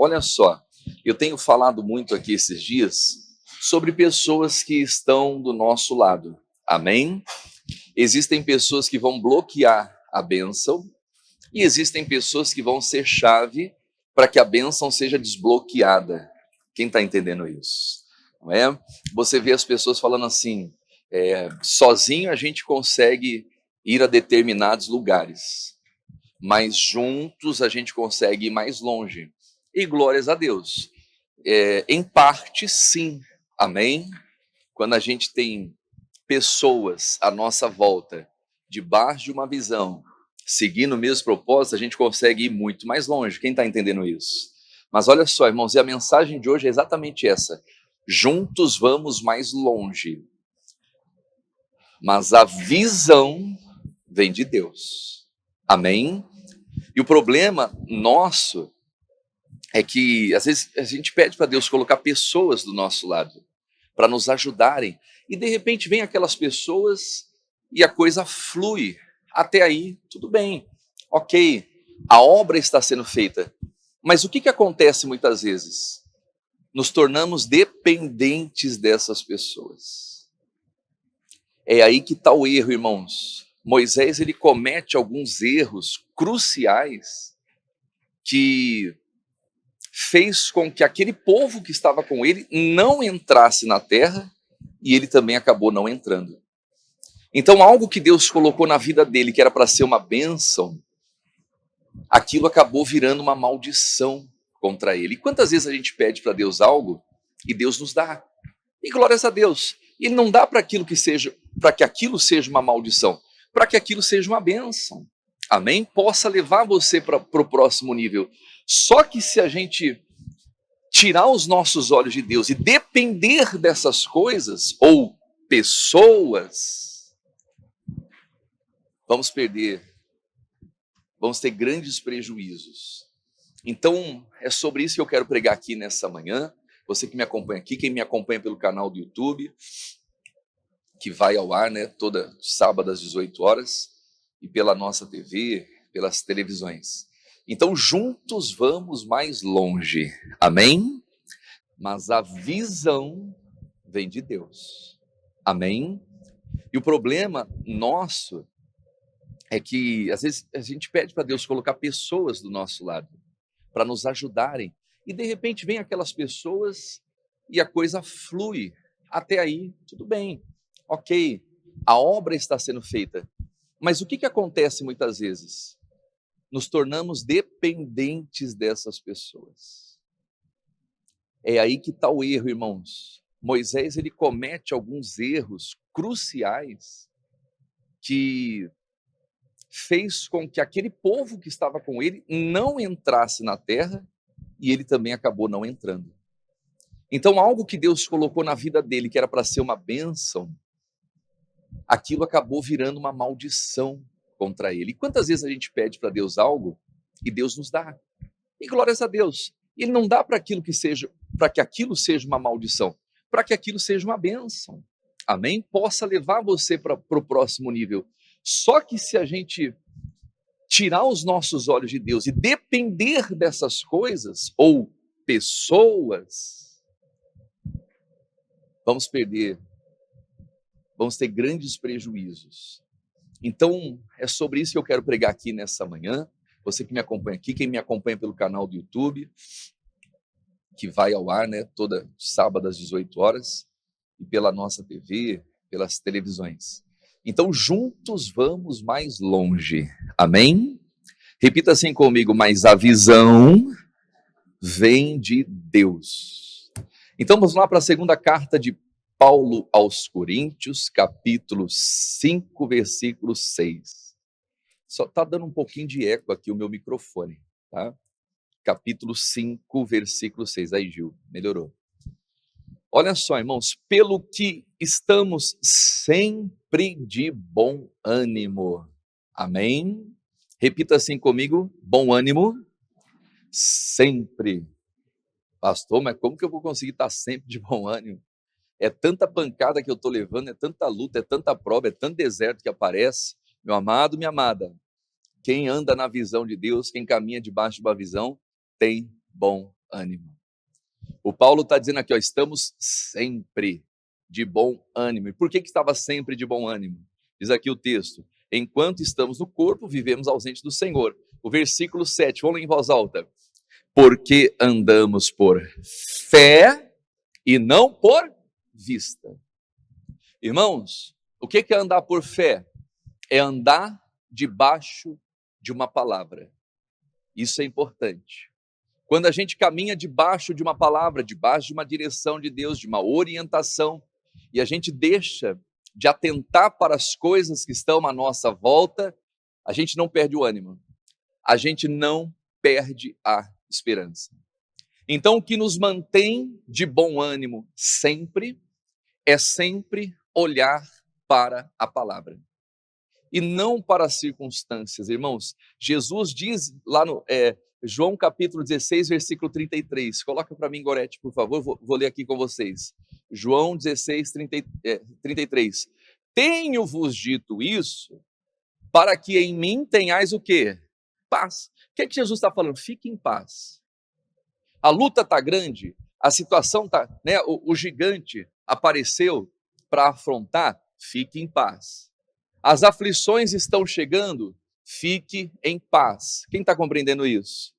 Olha só, eu tenho falado muito aqui esses dias sobre pessoas que estão do nosso lado. Amém? Existem pessoas que vão bloquear a bênção e existem pessoas que vão ser chave para que a bênção seja desbloqueada. Quem está entendendo isso? Não é? Você vê as pessoas falando assim, sozinho a gente consegue ir a determinados lugares, mas juntos a gente consegue ir mais longe. E glórias a Deus. Em parte, sim. Amém? Quando a gente tem pessoas à nossa volta, debaixo de uma visão, seguindo o mesmo propósito, a gente consegue ir muito mais longe. Quem está entendendo isso? Mas olha só, irmãos, e a mensagem de hoje é exatamente essa. Juntos vamos mais longe. Mas a visão vem de Deus. Amém? E o problema nosso é que, às vezes, a gente pede para Deus colocar pessoas do nosso lado, para nos ajudarem, e de repente vem aquelas pessoas e a coisa flui. Até aí, tudo bem, ok, a obra está sendo feita. Mas o que acontece muitas vezes? Nos tornamos dependentes dessas pessoas. É aí que está o erro, irmãos. Moisés, ele comete alguns erros cruciais que fez com que aquele povo que estava com ele não entrasse na terra e ele também acabou não entrando. Então, algo que Deus colocou na vida dele, que era para ser uma bênção, aquilo acabou virando uma maldição contra ele. E quantas vezes a gente pede para Deus algo e Deus nos dá? E glórias a Deus. Ele não dá para aquilo que seja, para que aquilo seja uma maldição, para que aquilo seja uma bênção. Amém? Possa levar você para o próximo nível. Só que se a gente tirar os nossos olhos de Deus e depender dessas coisas ou pessoas, vamos perder, vamos ter grandes prejuízos. Então, é sobre isso que eu quero pregar aqui nessa manhã. Você que me acompanha aqui, quem me acompanha pelo canal do YouTube, que vai ao ar, né, toda sábado às 18 horas, e pela nossa TV, pelas televisões. Então, juntos vamos mais longe. Amém? Mas a visão vem de Deus. Amém? E o problema nosso é que, às vezes, a gente pede para Deus colocar pessoas do nosso lado, para nos ajudarem. E, de repente, vem aquelas pessoas e a coisa flui. Até aí, tudo bem. Ok, a obra está sendo feita. Mas o que acontece muitas vezes? Nos tornamos dependentes dessas pessoas. É aí que está o erro, irmãos. Moisés, ele comete alguns erros cruciais que fez com que aquele povo que estava com ele não entrasse na terra e ele também acabou não entrando. Então, algo que Deus colocou na vida dele, que era para ser uma bênção, aquilo acabou virando uma maldição contra ele. E quantas vezes a gente pede para Deus algo e Deus nos dá? E glórias a Deus. Ele não dá para aquilo que seja, para que aquilo seja uma maldição, para que aquilo seja uma bênção. Amém? Possa levar você para o próximo nível. Só que se a gente tirar os nossos olhos de Deus e depender dessas coisas ou pessoas, vamos perder, vamos ter grandes prejuízos. Então, é sobre isso que eu quero pregar aqui nessa manhã. Você que me acompanha aqui, quem me acompanha pelo canal do YouTube, que vai ao ar, né, toda sábado às 18 horas, e pela nossa TV, pelas televisões. Então, juntos vamos mais longe. Amém? Repita assim comigo, mas a visão vem de Deus. Então, vamos lá para a segunda carta de Paulo aos Coríntios, capítulo 5, versículo 6. Só está dando um pouquinho de eco aqui o meu microfone, tá? Capítulo 5, versículo 6. Aí, Gil, melhorou. Olha só, irmãos, pelo que estamos sempre de bom ânimo. Amém? Repita assim comigo, bom ânimo, sempre. Pastor, mas como que eu vou conseguir estar sempre de bom ânimo? É tanta pancada que eu estou levando, é tanta luta, é tanta prova, é tanto deserto que aparece. Meu amado, minha amada, quem anda na visão de Deus, quem caminha debaixo de uma visão, tem bom ânimo. O Paulo está dizendo aqui, ó, estamos sempre de bom ânimo. E por que estava sempre de bom ânimo? Diz aqui o texto, enquanto estamos no corpo, vivemos ausente do Senhor. O versículo 7, vamos ler em voz alta. Porque andamos por fé e não por vista. Irmãos, o que é andar por fé? É andar debaixo de uma palavra. Isso é importante. Quando a gente caminha debaixo de uma palavra, debaixo de uma direção de Deus, de uma orientação, e a gente deixa de atentar para as coisas que estão à nossa volta, a gente não perde o ânimo, a gente não perde a esperança. Então, o que nos mantém de bom ânimo sempre é sempre olhar para a palavra e não para as circunstâncias, irmãos. Jesus diz lá no João capítulo 16, versículo 33. Coloca para mim, Gorete, por favor, vou ler aqui com vocês. João 16, 33. Tenho-vos dito isso para que em mim tenhais o quê? Paz. O que Jesus está falando? Fique em paz. A luta está grande, a situação está, né? O gigante apareceu para afrontar, fique em paz. As aflições estão chegando, fique em paz. Quem está compreendendo isso?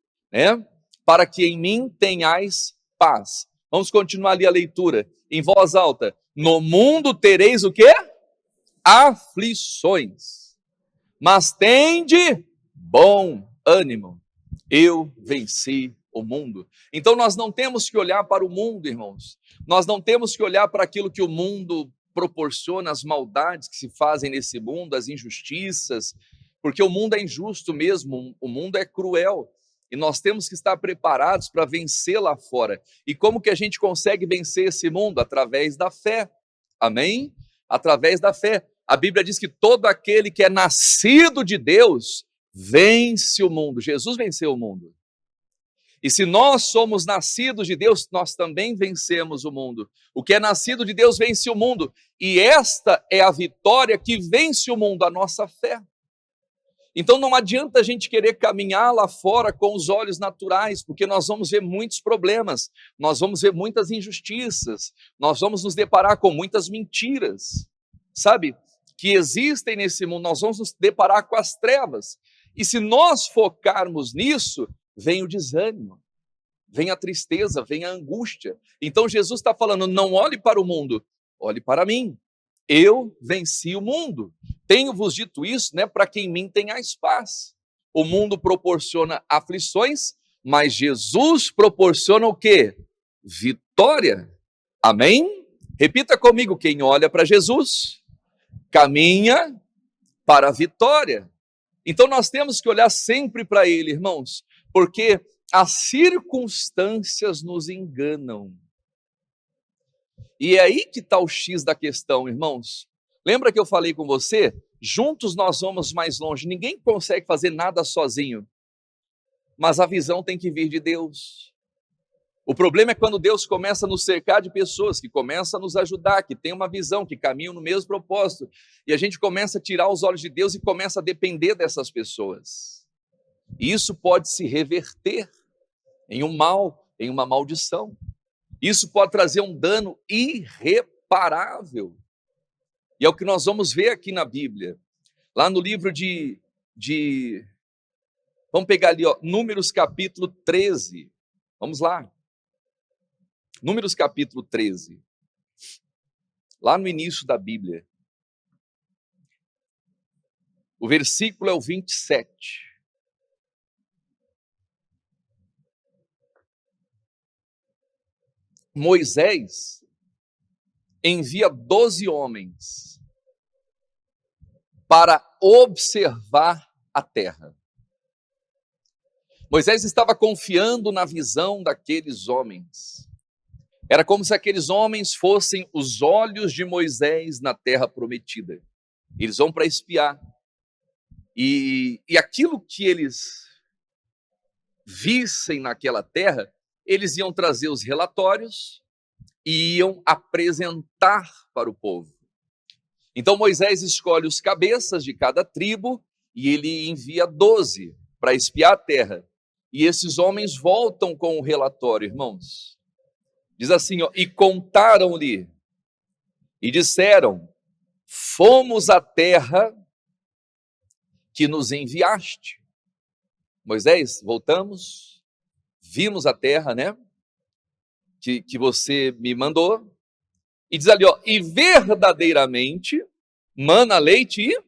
Para que em mim tenhais paz. Vamos continuar ali a leitura, em voz alta. No mundo tereis o quê? Aflições. Mas tende bom ânimo. Eu venci o mundo. Então nós não temos que olhar para o mundo, irmãos. Nós não temos que olhar para aquilo que o mundo proporciona, as maldades que se fazem nesse mundo, as injustiças, porque o mundo é injusto mesmo, o mundo é cruel, e nós temos que estar preparados para vencer lá fora. E como que a gente consegue vencer esse mundo? Através da fé, amém? Através da fé. A Bíblia diz que todo aquele que é nascido de Deus vence o mundo. Jesus venceu o mundo. E se nós somos nascidos de Deus, nós também vencemos o mundo. O que é nascido de Deus vence o mundo. E esta é a vitória que vence o mundo, a nossa fé. Então não adianta a gente querer caminhar lá fora com os olhos naturais, porque nós vamos ver muitos problemas, nós vamos ver muitas injustiças, nós vamos nos deparar com muitas mentiras, sabe? Que existem nesse mundo, nós vamos nos deparar com as trevas. E se nós focarmos nisso, vem o desânimo, vem a tristeza, vem a angústia. Então Jesus está falando, não olhe para o mundo, olhe para mim. Eu venci o mundo. Tenho-vos dito isso, para que em mim tenhais paz. O mundo proporciona aflições, mas Jesus proporciona o quê? Vitória. Amém? Repita comigo, quem olha para Jesus, caminha para a vitória. Então nós temos que olhar sempre para Ele, irmãos, porque as circunstâncias nos enganam. E é aí que está o X da questão, irmãos. Lembra que eu falei com você? Juntos nós vamos mais longe. Ninguém consegue fazer nada sozinho. Mas a visão tem que vir de Deus. O problema é quando Deus começa a nos cercar de pessoas, que começam a nos ajudar, que têm uma visão, que caminham no mesmo propósito. E a gente começa a tirar os olhos de Deus e começa a depender dessas pessoas. E isso pode se reverter em um mal, em uma maldição. Isso pode trazer um dano irreparável. E é o que nós vamos ver aqui na Bíblia. Lá no livro vamos pegar ali, Números capítulo 13. Vamos lá. Números capítulo 13. Lá no início da Bíblia. O versículo é o 27. Moisés envia 12 homens para observar a terra. Moisés estava confiando na visão daqueles homens. Era como se aqueles homens fossem os olhos de Moisés na terra prometida. Eles vão para espiar. E aquilo que eles vissem naquela terra, eles iam trazer os relatórios e iam apresentar para o povo. Então Moisés escolhe os cabeças de cada tribo e ele envia 12 para espiar a terra. E esses homens voltam com o relatório, irmãos. Diz assim, ó, e contaram-lhe, e disseram, fomos à terra que nos enviaste. Moisés, voltamos, vimos a terra, né? Que você me mandou. E diz ali, ó, e verdadeiramente mana leite e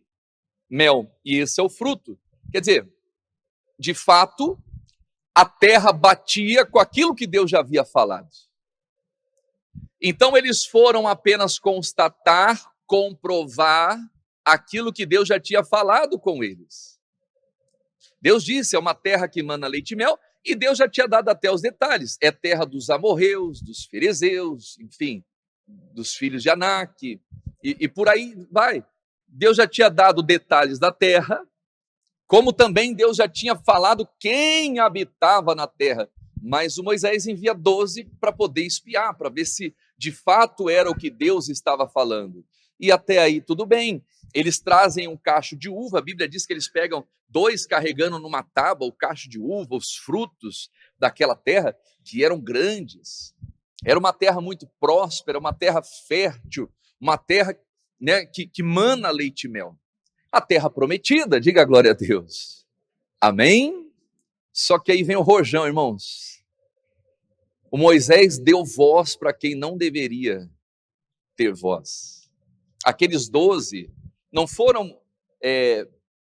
mel. E esse é o fruto. Quer dizer, de fato, a terra batia com aquilo que Deus já havia falado. Então eles foram apenas constatar, comprovar aquilo que Deus já tinha falado com eles. Deus disse, é uma terra que mana leite e mel, e Deus já tinha dado até os detalhes. É terra dos amorreus, dos ferezeus, enfim, dos filhos de Anak, e por aí vai. Deus já tinha dado detalhes da terra, como também Deus já tinha falado quem habitava na terra. Mas o Moisés envia 12 para poder espiar, para ver se de fato era o que Deus estava falando. E até aí tudo bem. Eles trazem um cacho de uva, a Bíblia diz que eles pegam 2 carregando numa tábua o cacho de uva, os frutos daquela terra, que eram grandes. Era uma terra muito próspera, uma terra fértil, uma terra, né, que mana leite e mel. A terra prometida, diga a glória a Deus. Amém? Só que aí vem o rojão, irmãos. O Moisés deu voz para quem não deveria ter voz. Aqueles 12 não foram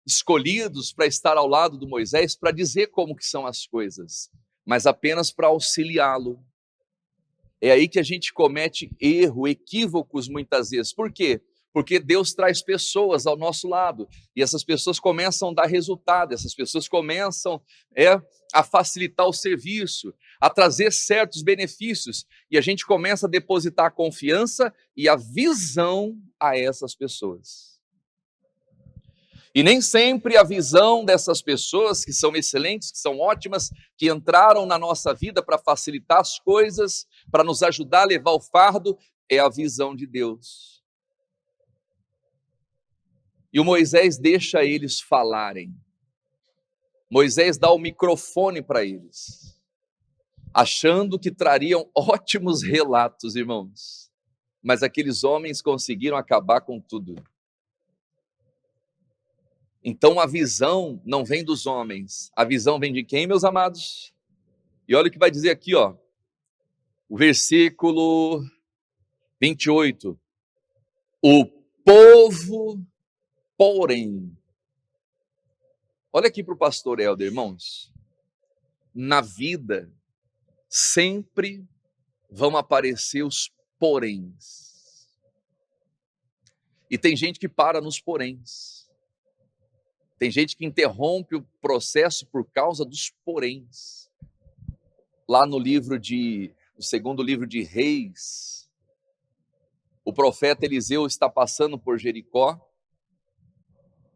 escolhidos para estar ao lado do Moisés para dizer como que são as coisas, mas apenas para auxiliá-lo. É aí que a gente comete erro, equívocos muitas vezes. Por quê? Porque Deus traz pessoas ao nosso lado, e essas pessoas começam a dar resultado, essas pessoas começam a facilitar o serviço, a trazer certos benefícios, e a gente começa a depositar a confiança e a visão a essas pessoas. E nem sempre a visão dessas pessoas, que são excelentes, que são ótimas, que entraram na nossa vida para facilitar as coisas, para nos ajudar a levar o fardo, é a visão de Deus. E o Moisés deixa eles falarem. Moisés dá o microfone para eles, achando que trariam ótimos relatos, irmãos. Mas aqueles homens conseguiram acabar com tudo. Então a visão não vem dos homens, a visão vem de quem, meus amados? E olha o que vai dizer aqui, ó, o versículo 28. O povo, porém, olha aqui para o pastor Helder, irmãos, na vida sempre vão aparecer os poréns. E tem gente que para nos poréns. Tem gente que interrompe o processo por causa dos poréns. Lá no segundo livro de Reis, o profeta Eliseu está passando por Jericó,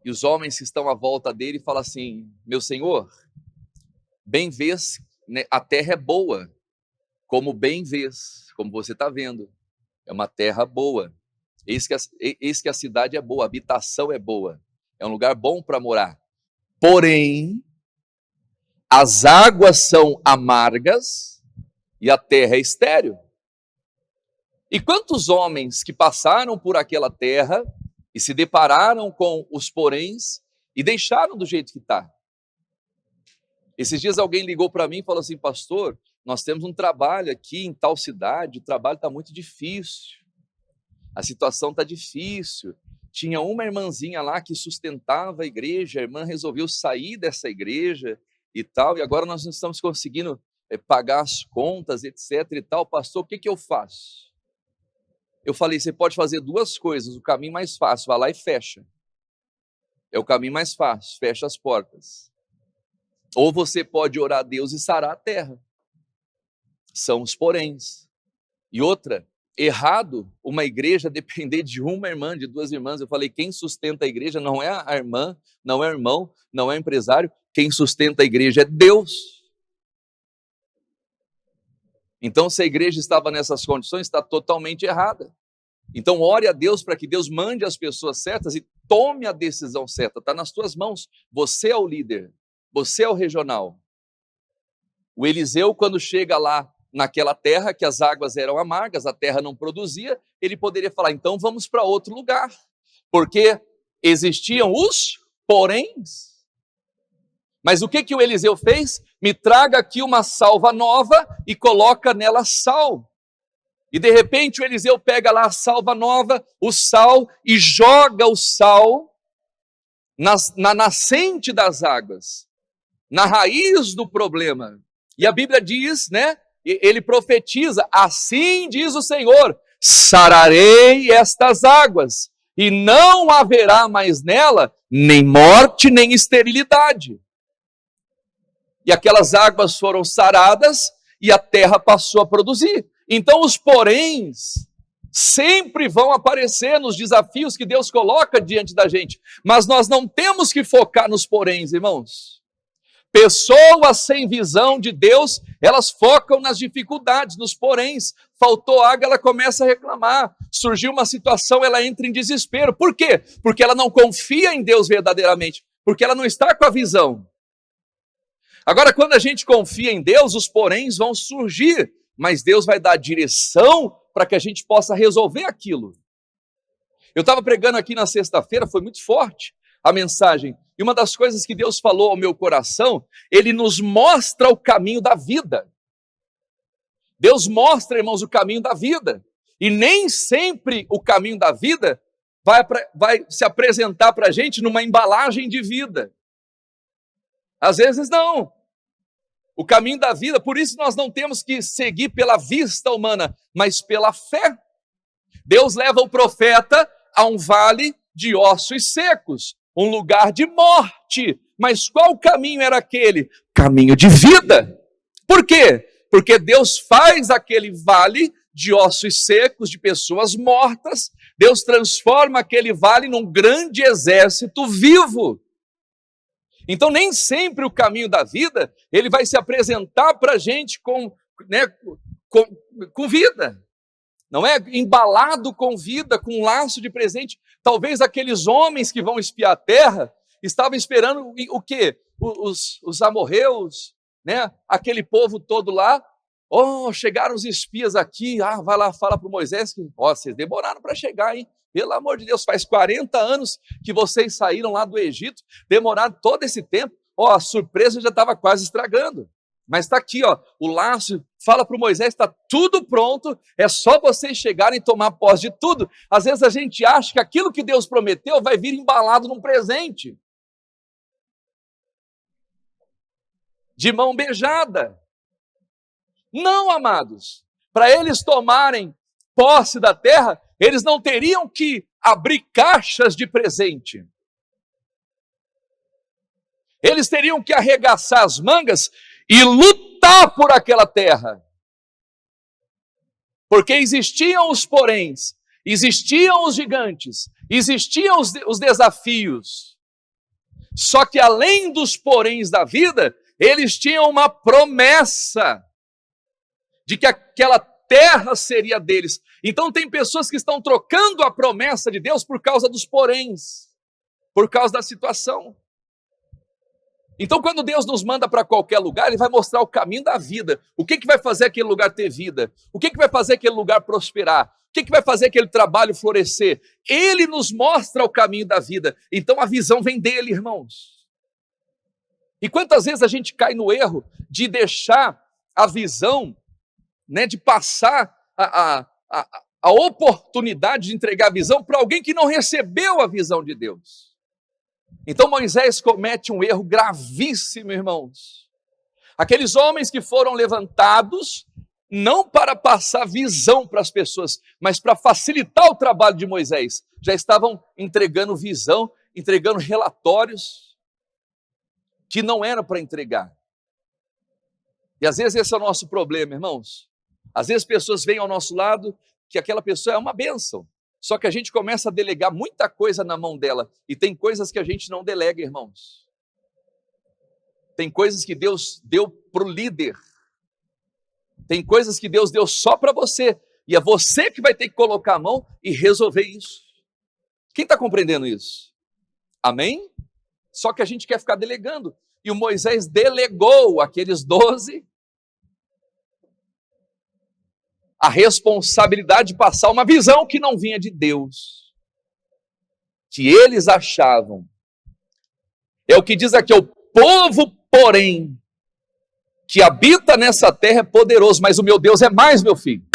e os homens que estão à volta dele falam assim, meu senhor, bem vês, né, a terra é boa, como bem vês, como você está vendo, é uma terra boa, eis que a cidade é boa, a habitação é boa, é um lugar bom para morar, porém, as águas são amargas e a terra é estéril. E quantos homens que passaram por aquela terra e se depararam com os poréns e deixaram do jeito que está? Esses dias alguém ligou para mim e falou assim, pastor, nós temos um trabalho aqui em tal cidade, o trabalho está muito difícil, a situação está difícil. Tinha uma irmãzinha lá que sustentava a igreja, a irmã resolveu sair dessa igreja e tal, e agora nós não estamos conseguindo pagar as contas, etc e tal. Pastor, o que eu faço? Eu falei, você pode fazer 2 coisas, o caminho mais fácil, vai lá e fecha. É o caminho mais fácil, fecha as portas. Ou você pode orar a Deus e sarar a terra. São os poréns. E outra, errado uma igreja depender de uma irmã, de 2 irmãs. Eu falei, quem sustenta a igreja não é a irmã, não é o irmão, não é o empresário. Quem sustenta a igreja é Deus. Então, se a igreja estava nessas condições, está totalmente errada. Então, ore a Deus para que Deus mande as pessoas certas e tome a decisão certa. Está nas tuas mãos. Você é o líder, você é o regional. O Eliseu, quando chega lá naquela terra que as águas eram amargas, a terra não produzia, ele poderia falar, então vamos para outro lugar, porque existiam os poréns. Mas o que o Eliseu fez? Me traga aqui uma salva nova e coloca nela sal. E de repente o Eliseu pega lá a salva nova, o sal, e joga o sal na nascente das águas, na raiz do problema. E a Bíblia diz, né? Ele profetiza, assim diz o Senhor, sararei estas águas, e não haverá mais nela nem morte, nem esterilidade. E aquelas águas foram saradas, e a terra passou a produzir. Então os poréns sempre vão aparecer nos desafios que Deus coloca diante da gente, mas nós não temos que focar nos poréns, irmãos. Pessoas sem visão de Deus, elas focam nas dificuldades, nos poréns. Faltou água, ela começa a reclamar. Surgiu uma situação, ela entra em desespero. Por quê? Porque ela não confia em Deus verdadeiramente, porque ela não está com a visão. Agora, quando a gente confia em Deus, os poréns vão surgir, mas Deus vai dar direção para que a gente possa resolver aquilo. Eu estava pregando aqui na sexta-feira, foi muito forte a mensagem, e uma das coisas que Deus falou ao meu coração, Ele nos mostra o caminho da vida. Deus mostra, irmãos, o caminho da vida, e nem sempre o caminho da vida vai se apresentar para a gente numa embalagem de vida. Às vezes não. O caminho da vida, por isso nós não temos que seguir pela vista humana, mas pela fé. Deus leva o profeta a um vale de ossos secos, um lugar de morte. Mas qual caminho era aquele? Caminho de vida. Por quê? Porque Deus faz aquele vale de ossos secos, de pessoas mortas, Deus transforma aquele vale num grande exército vivo. Então, nem sempre o caminho da vida, ele vai se apresentar para a gente com vida. Não é? Embalado com vida, com um laço de presente. Talvez aqueles homens que vão espiar a terra estavam esperando o quê? Os amorreus, né? Aquele povo todo lá. Oh, chegaram os espias aqui. Ah, vai lá, fala para o Moisés que vocês demoraram para chegar, hein? Pelo amor de Deus, faz 40 anos que vocês saíram lá do Egito, demoraram todo esse tempo. Ó, a surpresa já estava quase estragando. Mas está aqui, ó, o laço, fala para o Moisés, está tudo pronto, é só vocês chegarem e tomar posse de tudo. Às vezes a gente acha que aquilo que Deus prometeu vai vir embalado num presente. De mão beijada. Não, amados. Para eles tomarem posse da terra, eles não teriam que abrir caixas de presente. Eles teriam que arregaçar as mangas e lutar por aquela terra. Porque existiam os poréns, existiam os gigantes, existiam os desafios. Só que além dos poréns da vida, eles tinham uma promessa de que aquela terra seria deles. Então tem pessoas que estão trocando a promessa de Deus por causa dos poréns, por causa da situação. Então quando Deus nos manda para qualquer lugar, Ele vai mostrar o caminho da vida. O que vai fazer aquele lugar ter vida? O que vai fazer aquele lugar prosperar? O que vai fazer aquele trabalho florescer? Ele nos mostra o caminho da vida. Então a visão vem dele, irmãos. E quantas vezes a gente cai no erro de deixar a visão, né, de passar a oportunidade de entregar a visão para alguém que não recebeu a visão de Deus. Então Moisés comete um erro gravíssimo, irmãos. Aqueles homens que foram levantados, não para passar visão para as pessoas, mas para facilitar o trabalho de Moisés, já estavam entregando visão, entregando relatórios que não era para entregar. E às vezes esse é o nosso problema, irmãos. Às vezes pessoas vêm ao nosso lado que aquela pessoa é uma bênção, só que a gente começa a delegar muita coisa na mão dela, e tem coisas que a gente não delega, irmãos. Tem coisas que Deus deu para o líder, tem coisas que Deus deu só para você, e é você que vai ter que colocar a mão e resolver isso. Quem está compreendendo isso? Amém? Só que a gente quer ficar delegando, e o Moisés delegou aqueles 12 a responsabilidade de passar uma visão que não vinha de Deus, que eles achavam. É o que diz aqui, o povo, porém, que habita nessa terra é poderoso, mas o meu Deus é mais, meu filho.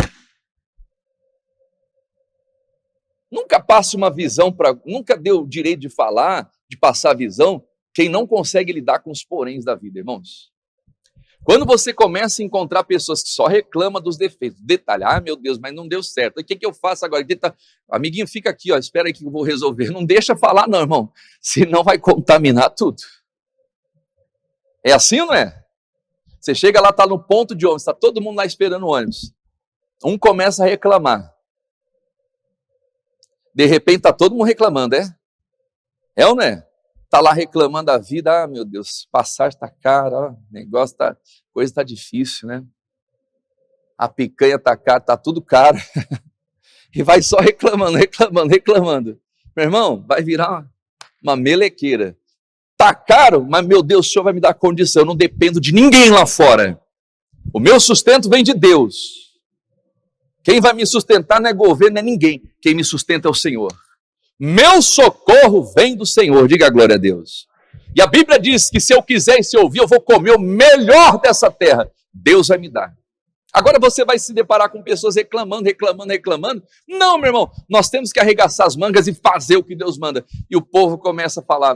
Nunca passe uma visão nunca deu o direito de falar, de passar a visão, quem não consegue lidar com os poréns da vida, irmãos. Quando você começa a encontrar pessoas que só reclamam dos defeitos, detalhe, meu Deus, mas não deu certo, o que eu faço agora? Amiguinho, fica aqui, espera aí que eu vou resolver. Não deixa falar não, irmão, senão vai contaminar tudo. É assim ou não é? Você chega lá, está no ponto de ônibus, está todo mundo lá esperando o ônibus. Um começa a reclamar. De repente está todo mundo reclamando, é? É ou não é? Está lá reclamando da vida, meu Deus, passagem está cara, negócio tá, coisa está difícil, né? A picanha está cara, está tudo caro. E vai só reclamando. Meu irmão, vai virar uma melequeira. Está caro, mas meu Deus, o Senhor vai me dar condição, eu não dependo de ninguém lá fora. O meu sustento vem de Deus. Quem vai me sustentar não é governo, não é ninguém. Quem me sustenta é o Senhor. Meu socorro vem do Senhor, diga a glória a Deus. E a Bíblia diz que se eu quiser e se eu ouvir, eu vou comer o melhor dessa terra. Deus vai me dar. Agora você vai se deparar com pessoas reclamando. Não, meu irmão, nós temos que arregaçar as mangas e fazer o que Deus manda. E o povo começa a falar,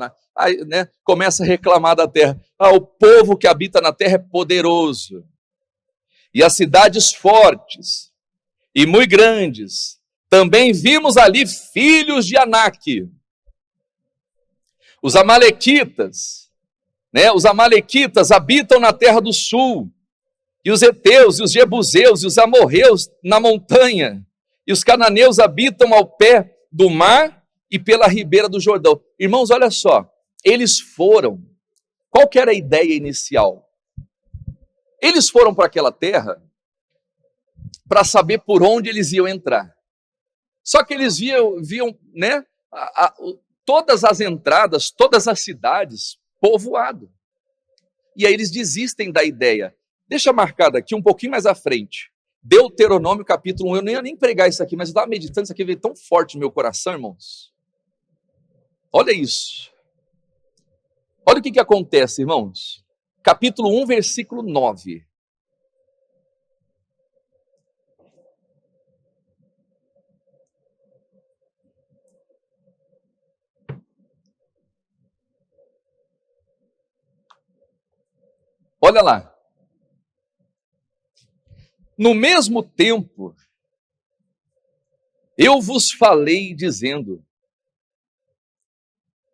né? Começa a reclamar da terra. O povo que habita na terra é poderoso. E as cidades fortes e muito grandes. Também vimos ali filhos de Anak. Os amalequitas, né? Os amalequitas habitam na terra do sul. E os heteus, e os jebuseus, e os amorreus na montanha. E os cananeus habitam ao pé do mar e pela ribeira do Jordão. Irmãos, olha só. Eles foram. Qual que era a ideia inicial? Eles foram para aquela terra para saber por onde eles iam entrar. Só que eles viam, né, todas as entradas, todas as cidades povoado. E aí eles desistem da ideia. Deixa marcado aqui um pouquinho mais à frente. Deuteronômio capítulo 1. Eu não ia nem pregar isso aqui, mas eu estava meditando, isso aqui veio tão forte no meu coração, irmãos. Olha isso. Olha o que acontece, irmãos. Capítulo 1, versículo 9. Olha lá. No mesmo tempo, eu vos falei dizendo,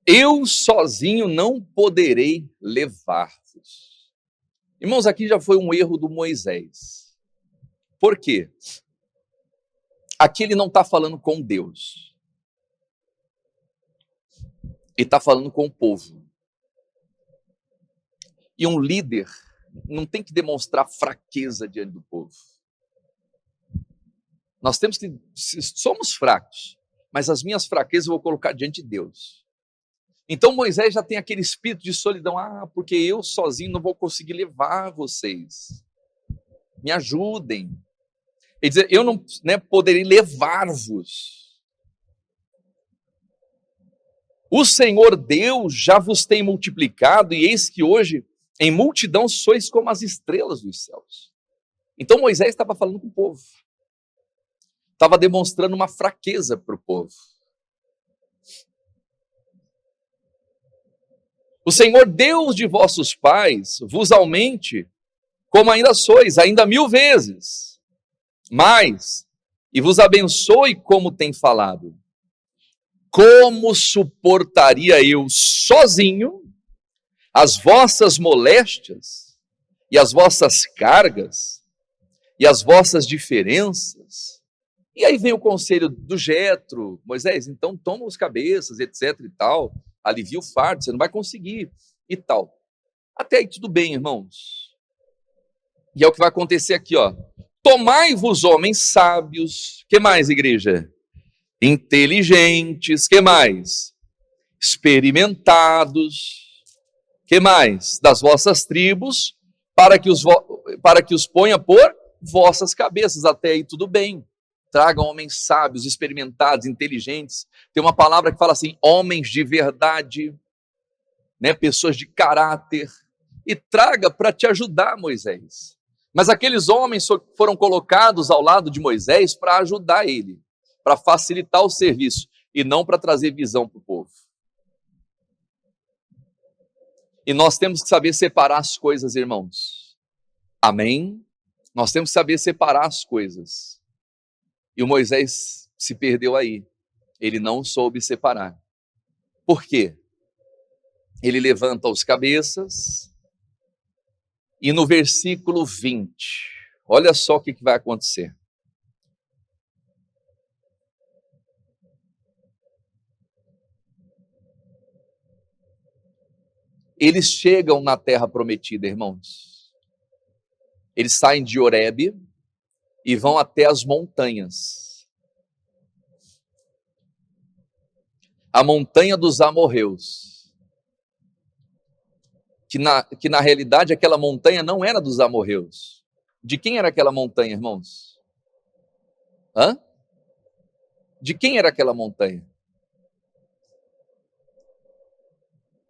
eu sozinho não poderei levar-vos. Irmãos, aqui já foi um erro do Moisés. Por quê? Aqui ele não está falando com Deus. Ele está falando com o povo. E um líder não tem que demonstrar fraqueza diante do povo. Nós temos que, somos fracos, mas as minhas fraquezas eu vou colocar diante de Deus. Então Moisés já tem aquele espírito de solidão, porque eu sozinho não vou conseguir levar vocês. Me ajudem. Ele diz, eu não, né, poderei levar-vos. O Senhor Deus já vos tem multiplicado, e eis que hoje, em multidão, sois como as estrelas dos céus. Então Moisés estava falando com o povo. Estava demonstrando uma fraqueza para o povo. O Senhor Deus de vossos pais vos aumente, como ainda sois, ainda 1000 vezes mais, e vos abençoe como tem falado. Como suportaria eu sozinho as vossas moléstias e as vossas cargas e as vossas diferenças? E aí vem o conselho do Jetro, Moisés, então toma os cabeças, etc e tal, alivia o fardo, você não vai conseguir e tal. Até aí tudo bem, irmãos. E é o que vai acontecer aqui, ó. Tomai-vos homens sábios, que mais, igreja? Inteligentes, que mais? Experimentados, que mais? Das vossas tribos, para que os ponha por vossas cabeças. Até aí tudo bem. Tragam homens sábios, experimentados, inteligentes. Tem uma palavra que fala assim, homens de verdade, né, pessoas de caráter. E traga para te ajudar, Moisés. Mas aqueles homens foram colocados ao lado de Moisés para ajudar ele, para facilitar o serviço, e não para trazer visão para o povo. E nós temos que saber separar as coisas, irmãos. Amém? Nós temos que saber separar as coisas. E o Moisés se perdeu aí. Ele não soube separar. Por quê? Ele levanta os cabeças. E no versículo 20, olha só o que vai acontecer. Eles chegam na terra prometida, irmãos. Eles saem de Horebe e vão até as montanhas. A montanha dos amorreus. Que na realidade aquela montanha não era dos amorreus. De quem era aquela montanha, irmãos? Hã? De quem era aquela montanha?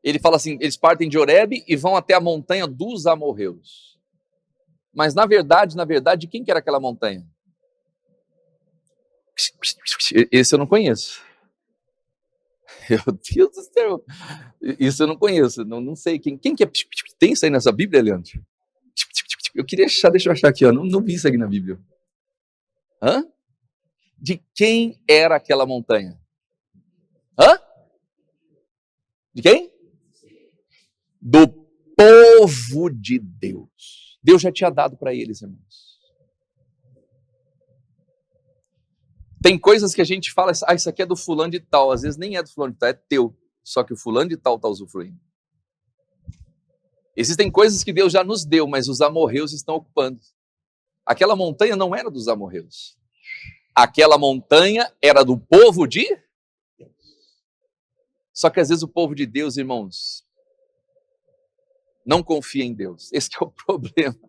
Ele fala assim, eles partem de Horebe e vão até a montanha dos amorreus. Mas na verdade, de quem que era aquela montanha? Esse eu não conheço. Meu Deus do céu. Isso eu não conheço, não sei. Quem que é? Tem isso aí nessa Bíblia, Leandro? Eu queria achar, deixa eu achar aqui, ó. Não vi isso aqui na Bíblia. Hã? De quem era aquela montanha? Hã? De quem? Do povo de Deus. Deus já tinha dado para eles, irmãos. Tem coisas que a gente fala, isso aqui é do fulano de tal. Às vezes nem é do fulano de tal, é teu. Só que o fulano de tal está usufruindo. Existem coisas que Deus já nos deu, mas os amorreus estão ocupando. Aquela montanha não era dos amorreus. Aquela montanha era do povo de Deus. Só que às vezes o povo de Deus, irmãos, não confia em Deus. Esse que é o problema.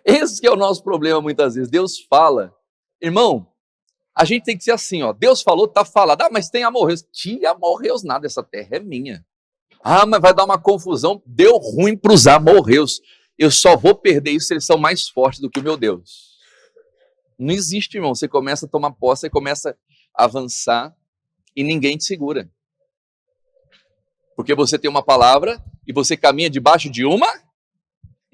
Esse que é o nosso problema muitas vezes. Deus fala. Irmão, a gente tem que ser assim, ó. Deus falou, tá falado. Ah, mas tem amorreus. Que amorreus nada, essa terra é minha. Ah, mas vai dar uma confusão. Deu ruim para os amorreus. Eu só vou perder isso se eles são mais fortes do que o meu Deus. Não existe, irmão. Você começa a tomar posse, você começa a avançar e ninguém te segura. Porque você tem uma palavra e você caminha debaixo de uma.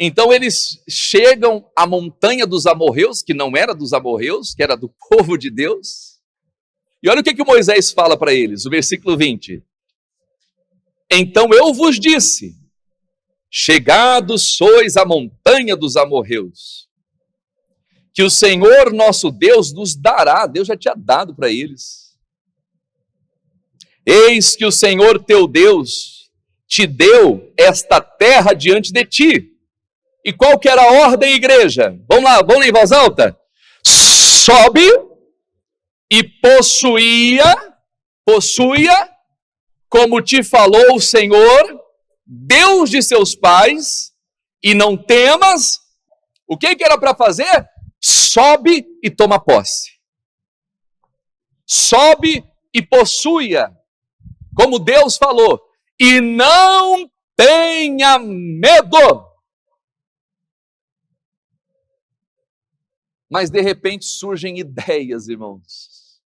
Então eles chegam à montanha dos amorreus, que não era dos amorreus, que era do povo de Deus. E olha o que o Moisés fala para eles, o versículo 20. Então eu vos disse, chegados sois à montanha dos amorreus, que o Senhor nosso Deus nos dará. Deus já tinha dado para eles. Eis que o Senhor teu Deus te deu esta terra diante de ti. E qual que era a ordem, igreja? Vamos lá em voz alta. Sobe e possui, como te falou o Senhor, Deus de seus pais, e não temas. O que era para fazer? Sobe e toma posse. Sobe e possua, como Deus falou, e não tenha medo. Mas de repente surgem ideias, irmãos.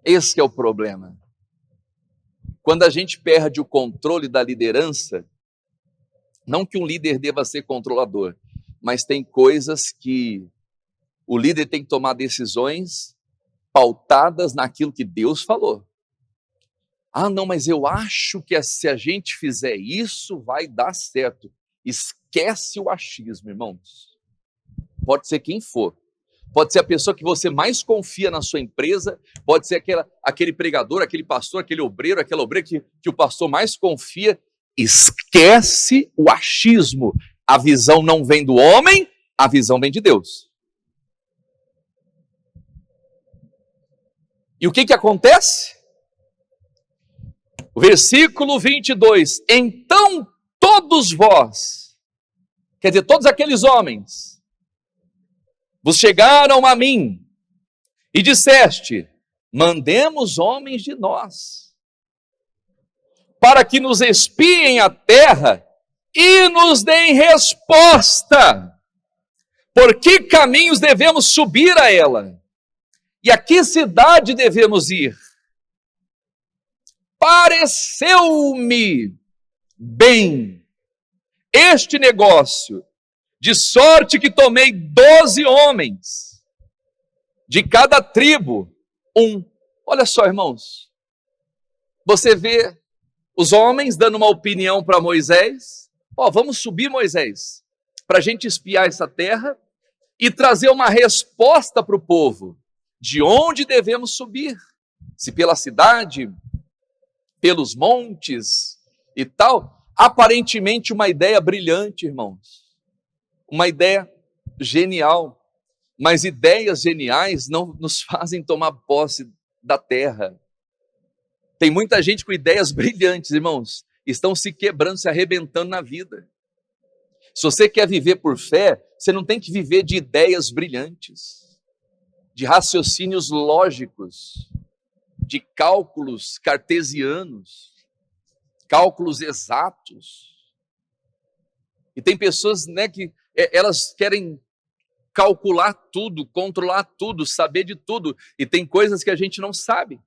Esse é o problema. Quando a gente perde o controle da liderança, não que um líder deva ser controlador, mas tem coisas que o líder tem que tomar decisões pautadas naquilo que Deus falou. Ah, não, mas eu acho que se a gente fizer isso, vai dar certo. Esquece o achismo, irmãos. Pode ser quem for. Pode ser a pessoa que você mais confia na sua empresa, pode ser aquele pregador, aquele pastor, aquele obreiro, aquela obreira que o pastor mais confia. Esquece o achismo. A visão não vem do homem, a visão vem de Deus. E o que acontece? O versículo 22. Então todos vós Quer dizer, todos aqueles homens vos chegaram a mim e disseste: mandemos homens de nós, para que nos espiem a terra e nos deem resposta. Por que caminhos devemos subir a ela? E a que cidade devemos ir? Pareceu-me bem este negócio, de sorte que tomei 12 homens, de cada tribo, um. Olha só, irmãos, você vê os homens dando uma opinião para Moisés: vamos subir, Moisés, para a gente espiar essa terra e trazer uma resposta para o povo, de onde devemos subir, se pela cidade, pelos montes e tal. Aparentemente uma ideia brilhante, irmãos, uma ideia genial, mas ideias geniais não nos fazem tomar posse da terra. Tem muita gente com ideias brilhantes, irmãos, estão se quebrando, se arrebentando na vida. Se você quer viver por fé, você não tem que viver de ideias brilhantes, de raciocínios lógicos, de cálculos cartesianos, cálculos exatos. E tem pessoas, que elas querem calcular tudo, controlar tudo, saber de tudo, e tem coisas que a gente não sabe.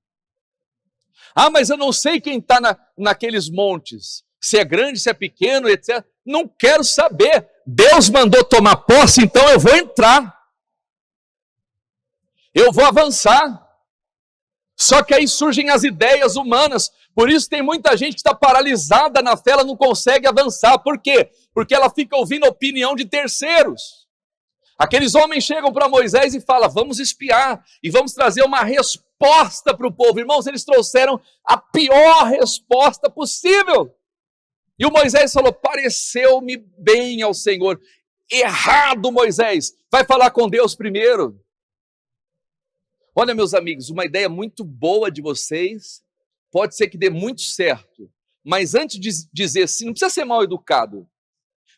Mas eu não sei quem está naqueles montes, se é grande, se é pequeno, etc. Não quero saber. Deus mandou tomar posse, então eu vou entrar. Eu vou avançar. Só que aí surgem as ideias humanas. Por isso tem muita gente que está paralisada na fé, ela não consegue avançar. Por quê? Porque ela fica ouvindo a opinião de terceiros. Aqueles homens chegam para Moisés e falam: vamos espiar e vamos trazer uma resposta para o povo. Irmãos, eles trouxeram a pior resposta possível. E o Moisés falou: pareceu-me bem ao Senhor. Errado, Moisés, vai falar com Deus primeiro. Olha, meus amigos, uma ideia muito boa de vocês, pode ser que dê muito certo, mas antes de dizer sim, não precisa ser mal educado,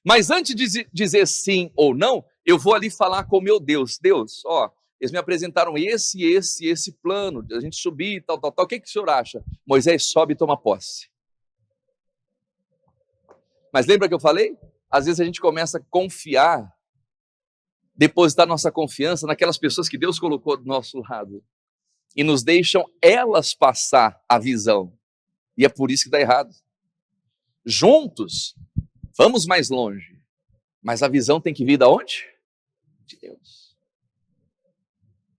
mas antes de dizer sim ou não, eu vou ali falar com o meu Deus. Deus, eles me apresentaram esse plano, a gente subir, tal, o que o senhor acha? Moisés sobe e toma posse. Mas lembra que eu falei? Às vezes a gente começa a confiar, depositar nossa confiança naquelas pessoas que Deus colocou do nosso lado e nos deixam elas passar a visão. E é por isso que dá errado. Juntos, vamos mais longe, mas a visão tem que vir de onde? De Deus.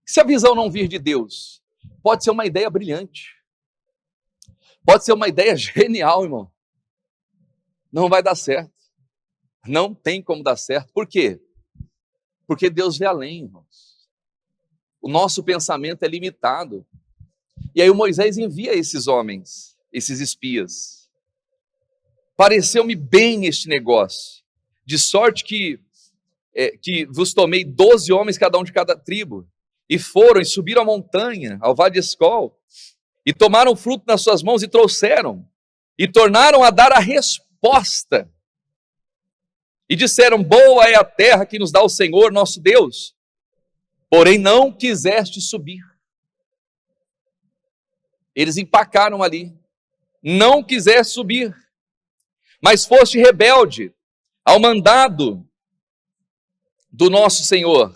Se a visão não vir de Deus, pode ser uma ideia brilhante, pode ser uma ideia genial, irmão. Não vai dar certo. Não tem como dar certo. Por quê? Porque Deus vê além, irmãos. O nosso pensamento é limitado. E aí o Moisés envia esses homens, esses espias. Pareceu-me bem este negócio, de sorte que vos tomei 12 homens, cada um de cada tribo, e foram e subiram a montanha, ao vale de Escol, e tomaram fruto nas suas mãos e trouxeram, e tornaram a dar a resposta. E disseram: boa é a terra que nos dá o Senhor nosso Deus, porém não quiseste subir. Eles empacaram ali, não quiseste subir, mas foste rebelde ao mandado do nosso Senhor,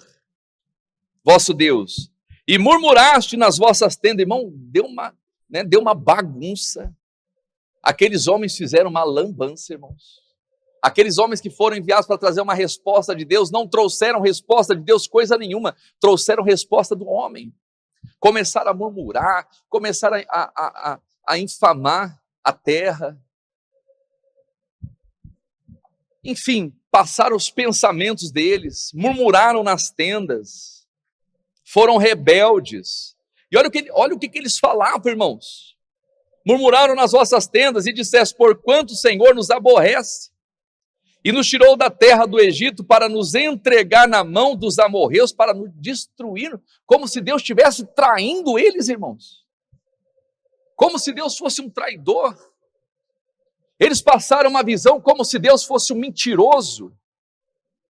vosso Deus, e murmuraste nas vossas tendas. Irmão, deu uma bagunça. Aqueles homens fizeram uma lambança, irmãos. Aqueles homens que foram enviados para trazer uma resposta de Deus, não trouxeram resposta de Deus coisa nenhuma, trouxeram resposta do homem. Começaram a murmurar, começaram a infamar a terra. Enfim, passaram os pensamentos deles, murmuraram nas tendas, foram rebeldes. E olha o que eles falavam, irmãos. Murmuraram nas vossas tendas e disseste: porquanto o Senhor nos aborrece e nos tirou da terra do Egito para nos entregar na mão dos amorreus, para nos destruir, como se Deus estivesse traindo eles, irmãos. Como se Deus fosse um traidor. Eles passaram uma visão como se Deus fosse um mentiroso.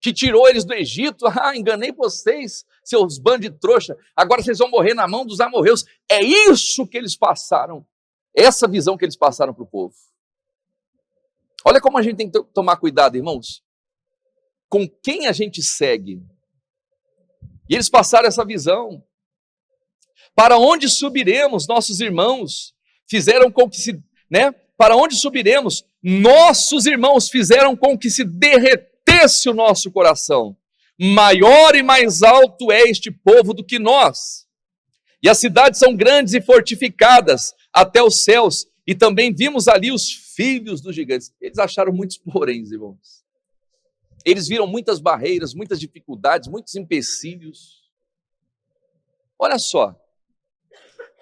que tirou eles do Egito. Ah, enganei vocês, seus bandos de trouxa, agora vocês vão morrer na mão dos amorreus. É isso que eles passaram, essa visão que eles passaram para o povo. Olha como a gente tem que tomar cuidado, irmãos, com quem a gente segue. E eles passaram essa visão. Para onde subiremos, nossos irmãos fizeram com que se, Para onde subiremos? Nossos irmãos fizeram com que se derretesse o nosso coração. Maior e mais alto é este povo do que nós. E as cidades são grandes e fortificadas até os céus. E também vimos ali os filhos dos gigantes. Eles acharam muitos poréns, irmãos. Eles viram muitas barreiras, muitas dificuldades, muitos empecilhos. Olha só,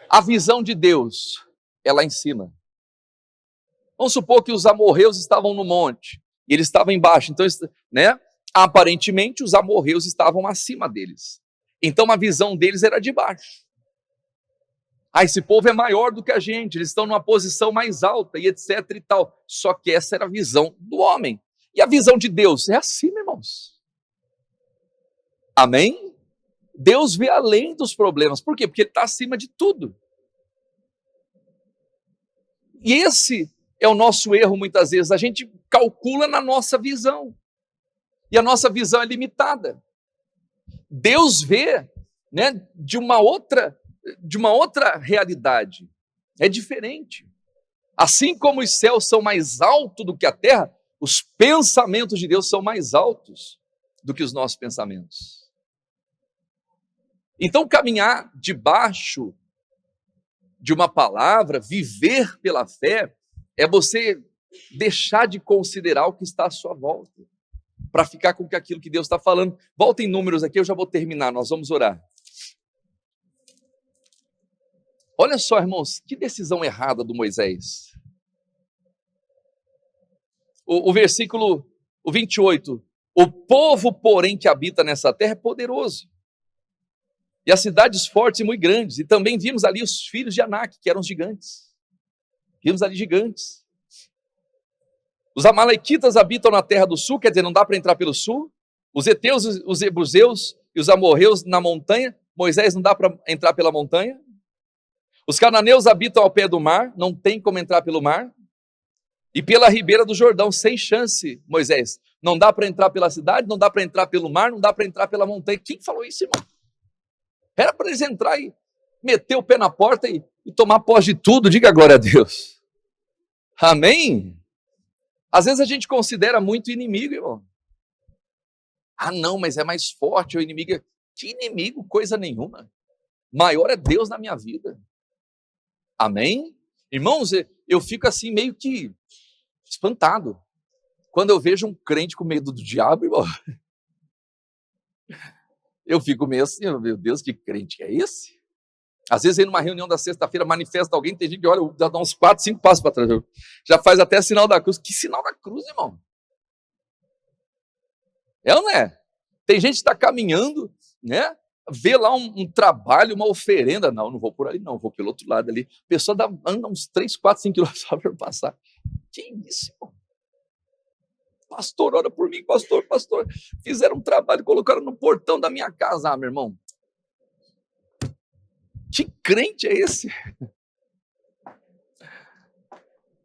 a visão de Deus é lá em cima. Vamos supor que os amorreus estavam no monte, e eles estavam embaixo. Então, aparentemente, os amorreus estavam acima deles. Então, a visão deles era de baixo. Ah, esse povo é maior do que a gente, eles estão numa posição mais alta, e etc e tal. Só que essa era a visão do homem. E a visão de Deus é assim, irmãos. Amém? Deus vê além dos problemas. Por quê? Porque Ele está acima de tudo. E esse é o nosso erro muitas vezes. A gente calcula na nossa visão. E a nossa visão é limitada. Deus vê, de uma outra realidade. É diferente. Assim como os céus são mais altos do que a terra, os pensamentos de Deus são mais altos do que os nossos pensamentos. Então, caminhar debaixo de uma palavra, viver pela fé, é você deixar de considerar o que está à sua volta, para ficar com aquilo que Deus está falando. Volta em Números aqui, eu já vou terminar, nós vamos orar. Olha só, irmãos, que decisão errada do Moisés. O versículo 28, o povo, porém, que habita nessa terra é poderoso, e as cidades fortes e muito grandes, e também vimos ali os filhos de Anak, que eram gigantes. Vimos ali gigantes. Os amalequitas habitam na terra do sul, quer dizer, não dá para entrar pelo sul. Os heteus, os ebuseus e os amorreus na montanha, Moisés, não dá para entrar pela montanha. Os cananeus habitam ao pé do mar, não tem como entrar pelo mar. E pela ribeira do Jordão, sem chance, Moisés. Não dá para entrar pela cidade, não dá para entrar pelo mar, não dá para entrar pela montanha. Quem falou isso, irmão? Era para eles entrar e meter o pé na porta e tomar posse de tudo. Diga glória a Deus. Amém? Às vezes a gente considera muito inimigo, irmão. Ah, não, mas é mais forte o inimigo. Que inimigo? Coisa nenhuma. Maior é Deus na minha vida. Amém? Irmãos, eu fico assim meio que espantado quando eu vejo um crente com medo do diabo, irmão. Eu fico meio assim, meu Deus, que crente é esse? Às vezes, aí numa reunião da sexta-feira, manifesta alguém, tem gente que olha, dá uns 4, 5 passos para trás. Já faz até sinal da cruz. Que sinal da cruz, irmão? É ou não é? Tem gente que está caminhando, vê lá um trabalho, uma oferenda. Não vou por ali, não, vou pelo outro lado ali. A pessoa anda uns 3, 4, 5 quilômetros só para passar. Que isso, irmão? Pastor, ora por mim, pastor. Fizeram um trabalho, colocaram no portão da minha casa. Ah, meu irmão, que crente é esse?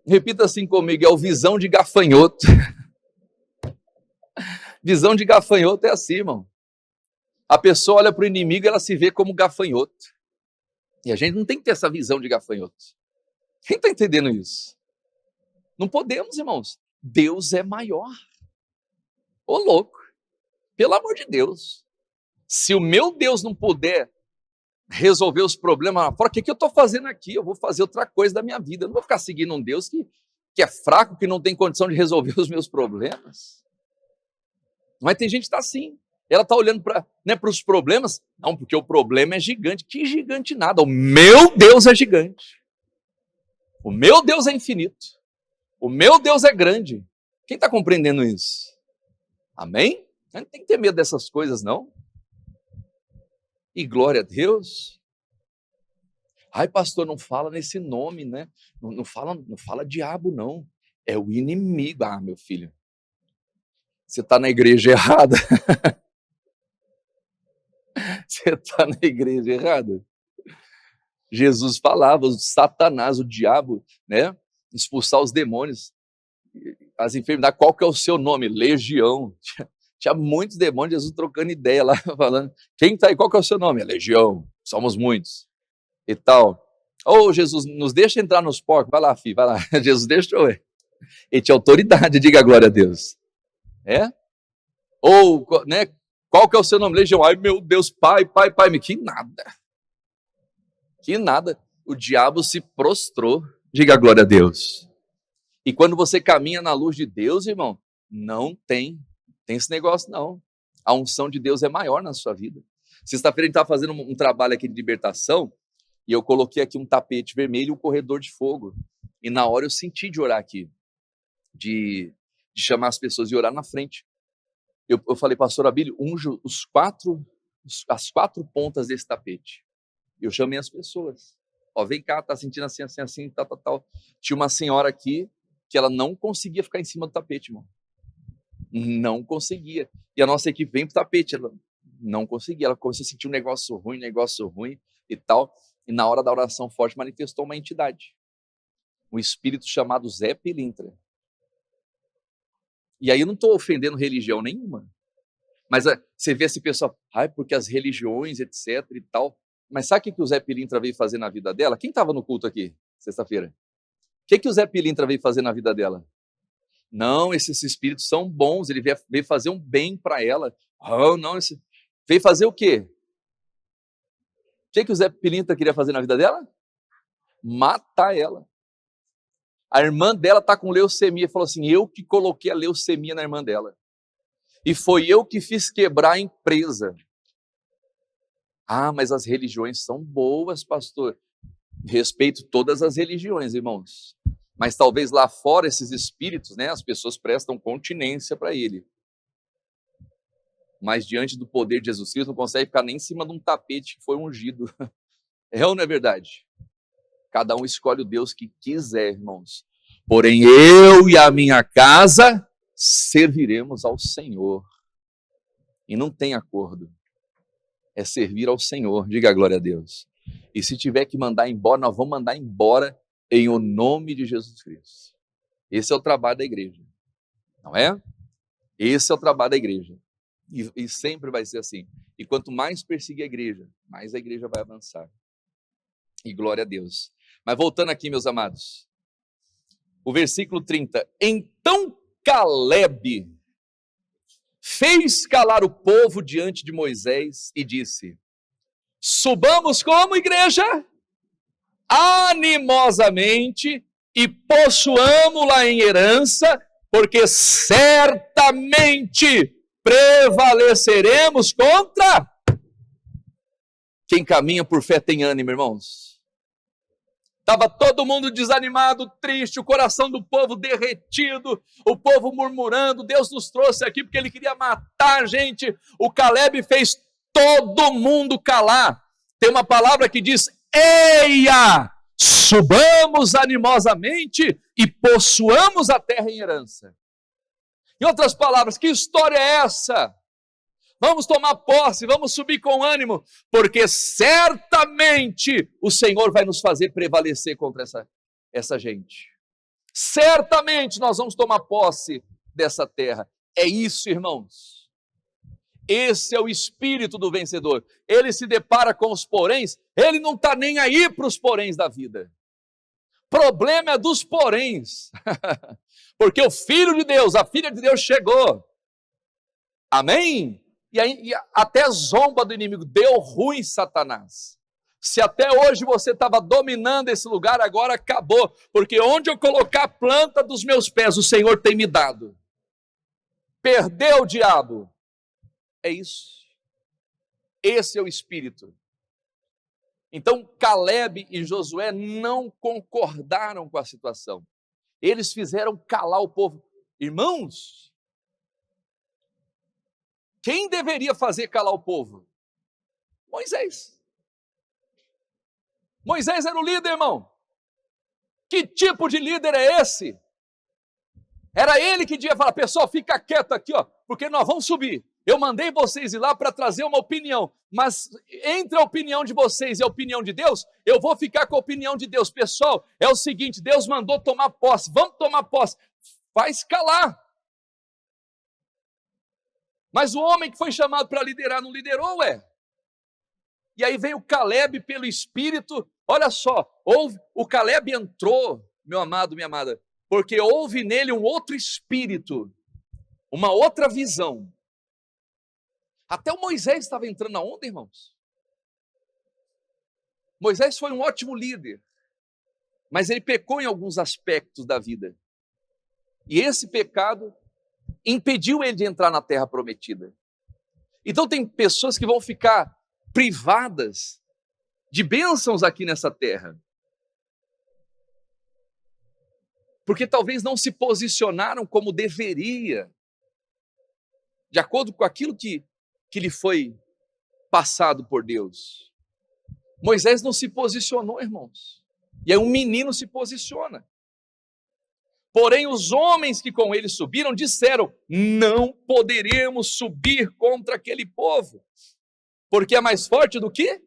Repita assim comigo, é o visão de gafanhoto. Visão de gafanhoto é assim, irmão. A pessoa olha para o inimigo e ela se vê como gafanhoto. E a gente não tem que ter essa visão de gafanhoto. Quem está entendendo isso? Não podemos, irmãos. Deus é maior. Ô louco, pelo amor de Deus. Se o meu Deus não puder resolver os problemas lá fora, o que eu estou fazendo aqui? Eu vou fazer outra coisa da minha vida. Eu não vou ficar seguindo um Deus que é fraco, que não tem condição de resolver os meus problemas. Mas tem gente que está assim. Ela está olhando para os problemas. Não, porque o problema é gigante. Que gigante nada. O meu Deus é gigante. O meu Deus é infinito. O meu Deus é grande. Quem está compreendendo isso? Amém? A gente não tem que ter medo dessas coisas, não. E glória a Deus. Ai, pastor, não fala nesse nome, né? Não fala diabo, não. É o inimigo. Ah, meu filho. Você está na igreja errada. Você está na igreja errada. Jesus falava, o Satanás, o diabo, né? Expulsar os demônios, as enfermidades. Qual que é o seu nome? Legião. Tinha muitos demônios, Jesus trocando ideia lá, falando, quem está aí, qual que é o seu nome? É Legião, somos muitos, e tal. Ô, Jesus, nos deixa entrar nos porcos, vai lá, filho, vai lá. Jesus deixou, ele tinha autoridade, diga glória a Deus. É? Ou, né, qual que é o seu nome? Legião. Ai, meu Deus, pai, que nada. O diabo se prostrou, diga glória a Deus. E quando você caminha na luz de Deus, irmão, não tem esse negócio não. A unção de Deus é maior na sua vida. Sexta-feira a gente estava fazendo um trabalho aqui de libertação, e eu coloquei aqui um tapete vermelho e um corredor de fogo. E na hora eu senti de orar aqui, de chamar as pessoas e orar na frente. Eu falei, pastor Abílio, unja as quatro pontas desse tapete. Eu chamei as pessoas. Ó, vem cá, tá sentindo assim, tal. Tinha uma senhora aqui que ela não conseguia ficar em cima do tapete, irmão. Não conseguia. E a nossa equipe vem pro tapete, ela não conseguia. Ela começou a sentir um negócio ruim e tal. E na hora da oração forte manifestou uma entidade. Um espírito chamado Zé Pilintra. E aí eu não estou ofendendo religião nenhuma. Mas você vê esse pessoal, porque as religiões, etc e tal. Mas sabe o que o Zé Pilintra veio fazer na vida dela? Quem estava no culto aqui, sexta-feira? O que o Zé Pilintra veio fazer na vida dela? Não, esses espíritos são bons, ele veio fazer um bem para ela. Não, veio fazer o quê? O que o Zé Pilintra queria fazer na vida dela? Matar ela. A irmã dela está com leucemia. Falou assim, eu que coloquei a leucemia na irmã dela. E foi eu que fiz quebrar a empresa. Mas as religiões são boas, pastor. Respeito todas as religiões, irmãos. Mas talvez lá fora esses espíritos, né, as pessoas prestam continência para ele. Mas diante do poder de Jesus Cristo não consegue ficar nem em cima de um tapete que foi ungido. É ou não é verdade? Cada um escolhe o Deus que quiser, irmãos. Porém, eu e a minha casa serviremos ao Senhor. E não tem acordo. É servir ao Senhor. Diga a glória a Deus. E se tiver que mandar embora, nós vamos mandar embora em o nome de Jesus Cristo. Esse é o trabalho da igreja. Não é? Esse é o trabalho da igreja. E sempre vai ser assim. E quanto mais perseguir a igreja, mais a igreja vai avançar. E glória a Deus. Mas voltando aqui, meus amados. O versículo 30. Então Caleb fez calar o povo diante de Moisés e disse, subamos como igreja, animosamente, e possuamo-la em herança, porque certamente prevaleceremos contra... Quem caminha por fé tem ânimo, irmãos. Estava todo mundo desanimado, triste, o coração do povo derretido, o povo murmurando, Deus nos trouxe aqui porque Ele queria matar a gente. O Caleb fez todo mundo calar. Tem uma palavra que diz, eia, subamos animosamente e possuamos a terra em herança. Em outras palavras, que história é essa? Vamos tomar posse, vamos subir com ânimo, porque certamente o Senhor vai nos fazer prevalecer contra essa gente. Certamente nós vamos tomar posse dessa terra. É isso, irmãos. Esse é o espírito do vencedor. Ele se depara com os poréns, ele não está nem aí para os poréns da vida. Problema é dos poréns. Porque o Filho de Deus, a Filha de Deus chegou. Amém? E aí até zomba do inimigo, deu ruim, Satanás. Se até hoje você estava dominando esse lugar, agora acabou, porque onde eu colocar a planta dos meus pés, o Senhor tem me dado. Perdeu o diabo. É isso. Esse é o espírito. Então Caleb e Josué não concordaram com a situação. Eles fizeram calar o povo. Irmãos, quem deveria fazer calar o povo? Moisés. Moisés era o líder, irmão. Que tipo de líder é esse? Era ele que devia falar, pessoal, fica quieto aqui, ó. porque nós vamos subir. Eu mandei vocês ir lá para trazer uma opinião, mas entre a opinião de vocês e a opinião de Deus, eu vou ficar com a opinião de Deus. Pessoal, é o seguinte, Deus mandou tomar posse, vamos tomar posse. Faz calar. Mas o homem que foi chamado para liderar não liderou, E aí veio o Caleb pelo Espírito, olha só, o Caleb entrou, meu amado, minha amada, porque houve nele um outro espírito, uma outra visão. Até o Moisés estava entrando na onda, irmãos. Moisés foi um ótimo líder, mas ele pecou em alguns aspectos da vida. E esse pecado impediu ele de entrar na terra prometida. Então tem pessoas que vão ficar privadas de bênçãos aqui nessa terra, porque talvez não se posicionaram como deveria, de acordo com aquilo que lhe foi passado por Deus. Moisés não se posicionou, irmãos, e aí um menino se posiciona. Porém, os homens que com ele subiram disseram: não poderemos subir contra aquele povo, porque é mais forte do que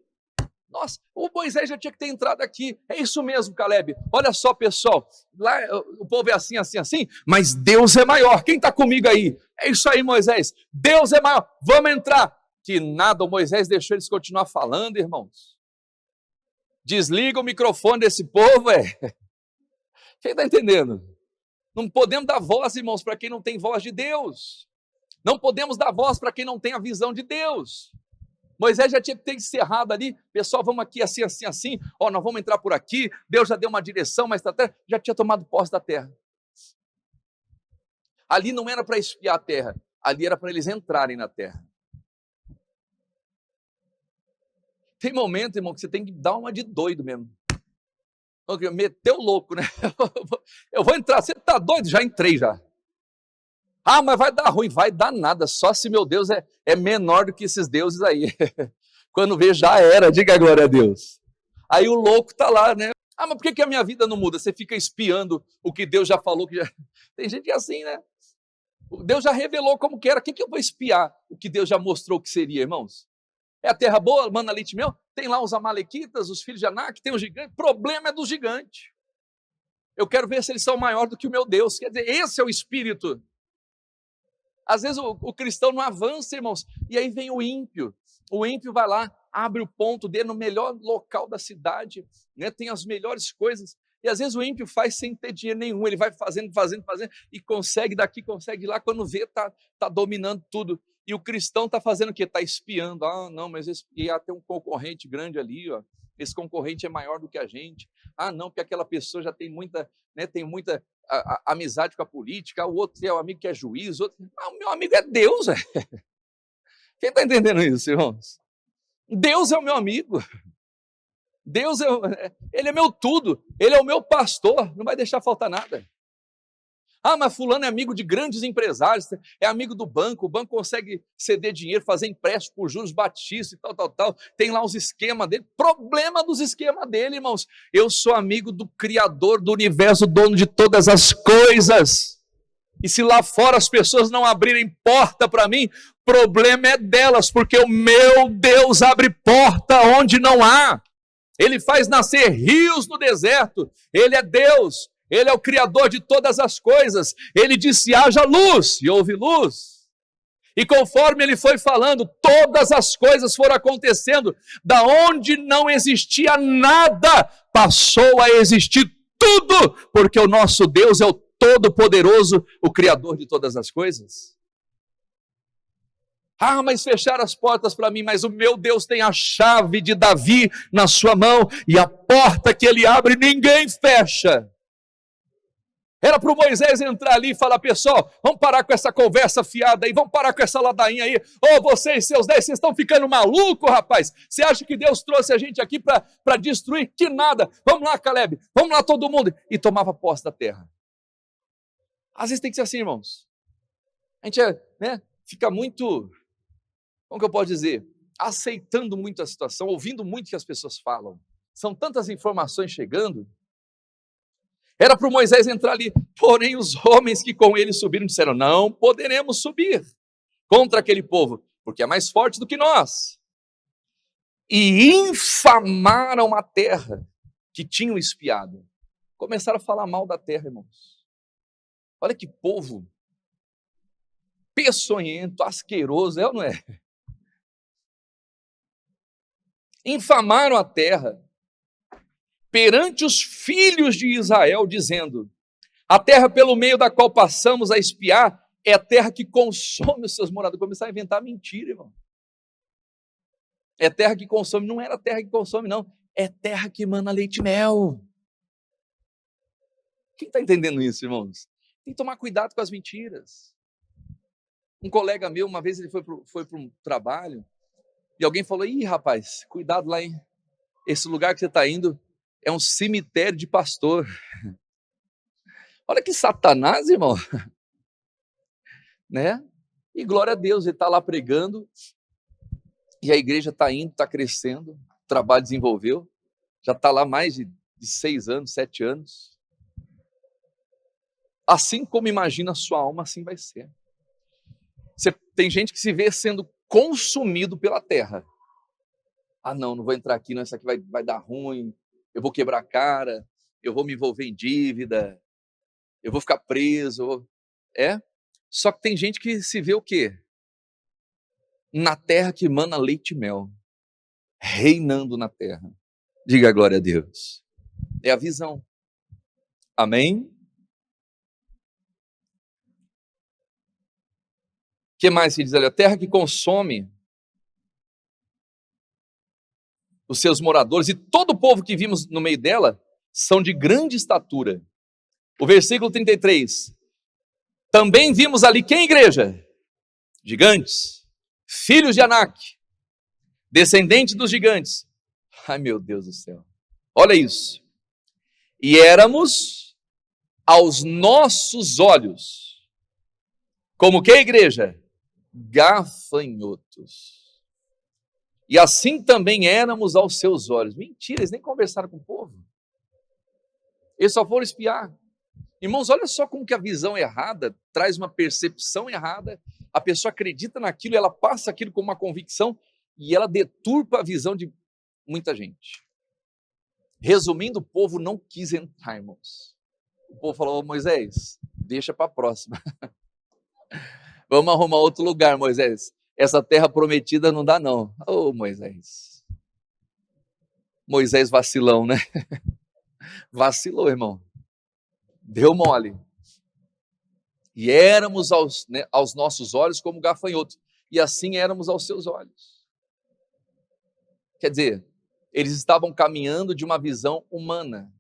nós. O Moisés já tinha que ter entrado aqui. É isso mesmo, Caleb. Olha só, pessoal, lá o povo é assim, assim, assim, mas Deus é maior. Quem está comigo aí? É isso aí, Moisés. Deus é maior. Vamos entrar. Que nada, o Moisés deixou eles continuar falando, irmãos. Desliga o microfone desse povo, Quem está entendendo? Não podemos dar voz, irmãos, para quem não tem voz de Deus. Não podemos dar voz para quem não tem a visão de Deus. Moisés já tinha que ter encerrado ali, pessoal, vamos aqui assim, assim, assim, nós vamos entrar por aqui, Deus já deu uma direção, mas já tinha tomado posse da terra. Ali não era para espiar a terra, ali era para eles entrarem na terra. Tem momento, irmão, que você tem que dar uma de doido mesmo. Meteu o louco, né? Eu vou entrar, você está doido? Já entrei já. Ah, mas vai dar ruim, vai dar nada, só se meu Deus é menor do que esses deuses aí. Quando vê, já era, diga a glória a Deus. Aí o louco está lá, né? Ah, mas por que a minha vida não muda? Você fica espiando o que Deus já falou. Tem gente que é assim, né? Deus já revelou como que era, o que eu vou espiar? O que Deus já mostrou que seria, irmãos? É a terra boa, mana, leite e mel? Tem lá os amalequitas, os filhos de Anak, tem os gigantes. Problema é dos gigantes. Eu quero ver se eles são maiores do que o meu Deus. Quer dizer, esse é o espírito. Às vezes o cristão não avança, irmãos, e aí vem o ímpio. O ímpio vai lá, abre o ponto dele no melhor local da cidade, né? Tem as melhores coisas, e às vezes o ímpio faz sem ter dinheiro nenhum, ele vai fazendo, e consegue daqui, consegue lá, quando vê, tá dominando tudo. E o cristão está fazendo o quê? Está espiando. Ah, não, mas tem um concorrente grande ali, esse concorrente é maior do que a gente. Ah, não, porque aquela pessoa já tem muita, né, amizade com a política, o outro é o amigo que é juiz, o meu amigo é Deus. Quem está entendendo isso, irmãos? Deus é o meu amigo. Deus ele é meu tudo, ele é o meu pastor, não vai deixar faltar nada. Ah, mas fulano é amigo de grandes empresários, é amigo do banco, o banco consegue ceder dinheiro, fazer empréstimo por juros baixíssimos e tal. Tem lá os esquemas dele. Problema dos esquemas dele, irmãos. Eu sou amigo do Criador do universo, dono de todas as coisas. E se lá fora as pessoas não abrirem porta para mim, problema é delas, porque o meu Deus abre porta onde não há. Ele faz nascer rios no deserto. Ele é Deus. Ele é o Criador de todas as coisas. Ele disse, haja luz, e houve luz. E conforme ele foi falando, todas as coisas foram acontecendo. Da onde não existia nada, passou a existir tudo, porque o nosso Deus é o Todo-Poderoso, o Criador de todas as coisas. Ah, mas fecharam as portas para mim, mas o meu Deus tem a chave de Davi na sua mão, e a porta que ele abre, ninguém fecha. Era para o Moisés entrar ali e falar, pessoal, vamos parar com essa conversa fiada aí, vamos parar com essa ladainha aí. Vocês, seus 10, vocês estão ficando malucos, rapaz? Você acha que Deus trouxe a gente aqui para destruir? Que nada. Vamos lá, Caleb, vamos lá todo mundo. E tomava posse da terra. Às vezes tem que ser assim, irmãos. A gente fica muito, como que eu posso dizer, aceitando muito a situação, ouvindo muito o que as pessoas falam. São tantas informações chegando. Era para o Moisés entrar ali, porém os homens que com ele subiram disseram, não poderemos subir. contra aquele povo, porque é mais forte do que nós. E infamaram a terra que tinham espiado. Começaram a falar mal da terra, irmãos. Olha que povo peçonhento, asqueroso, é ou não é? Infamaram a terra perante os filhos de Israel, dizendo: a terra pelo meio da qual passamos a espiar é a terra que consome os seus moradores. Começaram a inventar mentira, irmão. É terra que consome, não era terra que consome, não. É terra que emana leite e mel. Quem está entendendo isso, irmãos? Tem que tomar cuidado com as mentiras. Um colega meu, uma vez ele foi para um trabalho, e alguém falou: ih, rapaz, cuidado lá, hein? Esse lugar que você está indo é um cemitério de pastor. Olha que Satanás, irmão. Né? E glória a Deus, ele está lá pregando, e a igreja está indo, está crescendo, o trabalho desenvolveu, já está lá mais de 6 anos, 7 anos. Assim como imagina a sua alma, assim vai ser. Tem gente que se vê sendo consumido pela terra. Ah, não vou entrar aqui, não, isso aqui vai dar ruim, eu vou quebrar a cara, eu vou me envolver em dívida, eu vou ficar preso. Só que tem gente que se vê o quê? Na terra que emana leite e mel, reinando na terra. Diga glória a Deus. É a visão. Amém? O que mais se diz ali? A terra que consome os seus moradores, e todo o povo que vimos no meio dela são de grande estatura. O versículo 33. Também vimos ali quem, igreja? Gigantes, filhos de Anak, descendentes dos gigantes. Ai, meu Deus do céu. Olha isso. E éramos aos nossos olhos, como que, igreja? Gafanhotos. E assim também éramos aos seus olhos. Mentira, eles nem conversaram com o povo. Eles só foram espiar. Irmãos, olha só como que a visão errada traz uma percepção errada. A pessoa acredita naquilo, ela passa aquilo como uma convicção e ela deturpa a visão de muita gente. Resumindo, o povo não quis entrar, irmãos. O povo falou: Moisés, deixa para a próxima. Vamos arrumar outro lugar, Moisés. Essa terra prometida não dá, não. Ô, Moisés. Moisés vacilão, né? Vacilou, irmão. Deu mole. E éramos aos nossos olhos como gafanhotos. E assim éramos aos seus olhos. Quer dizer, eles estavam caminhando de uma visão humana,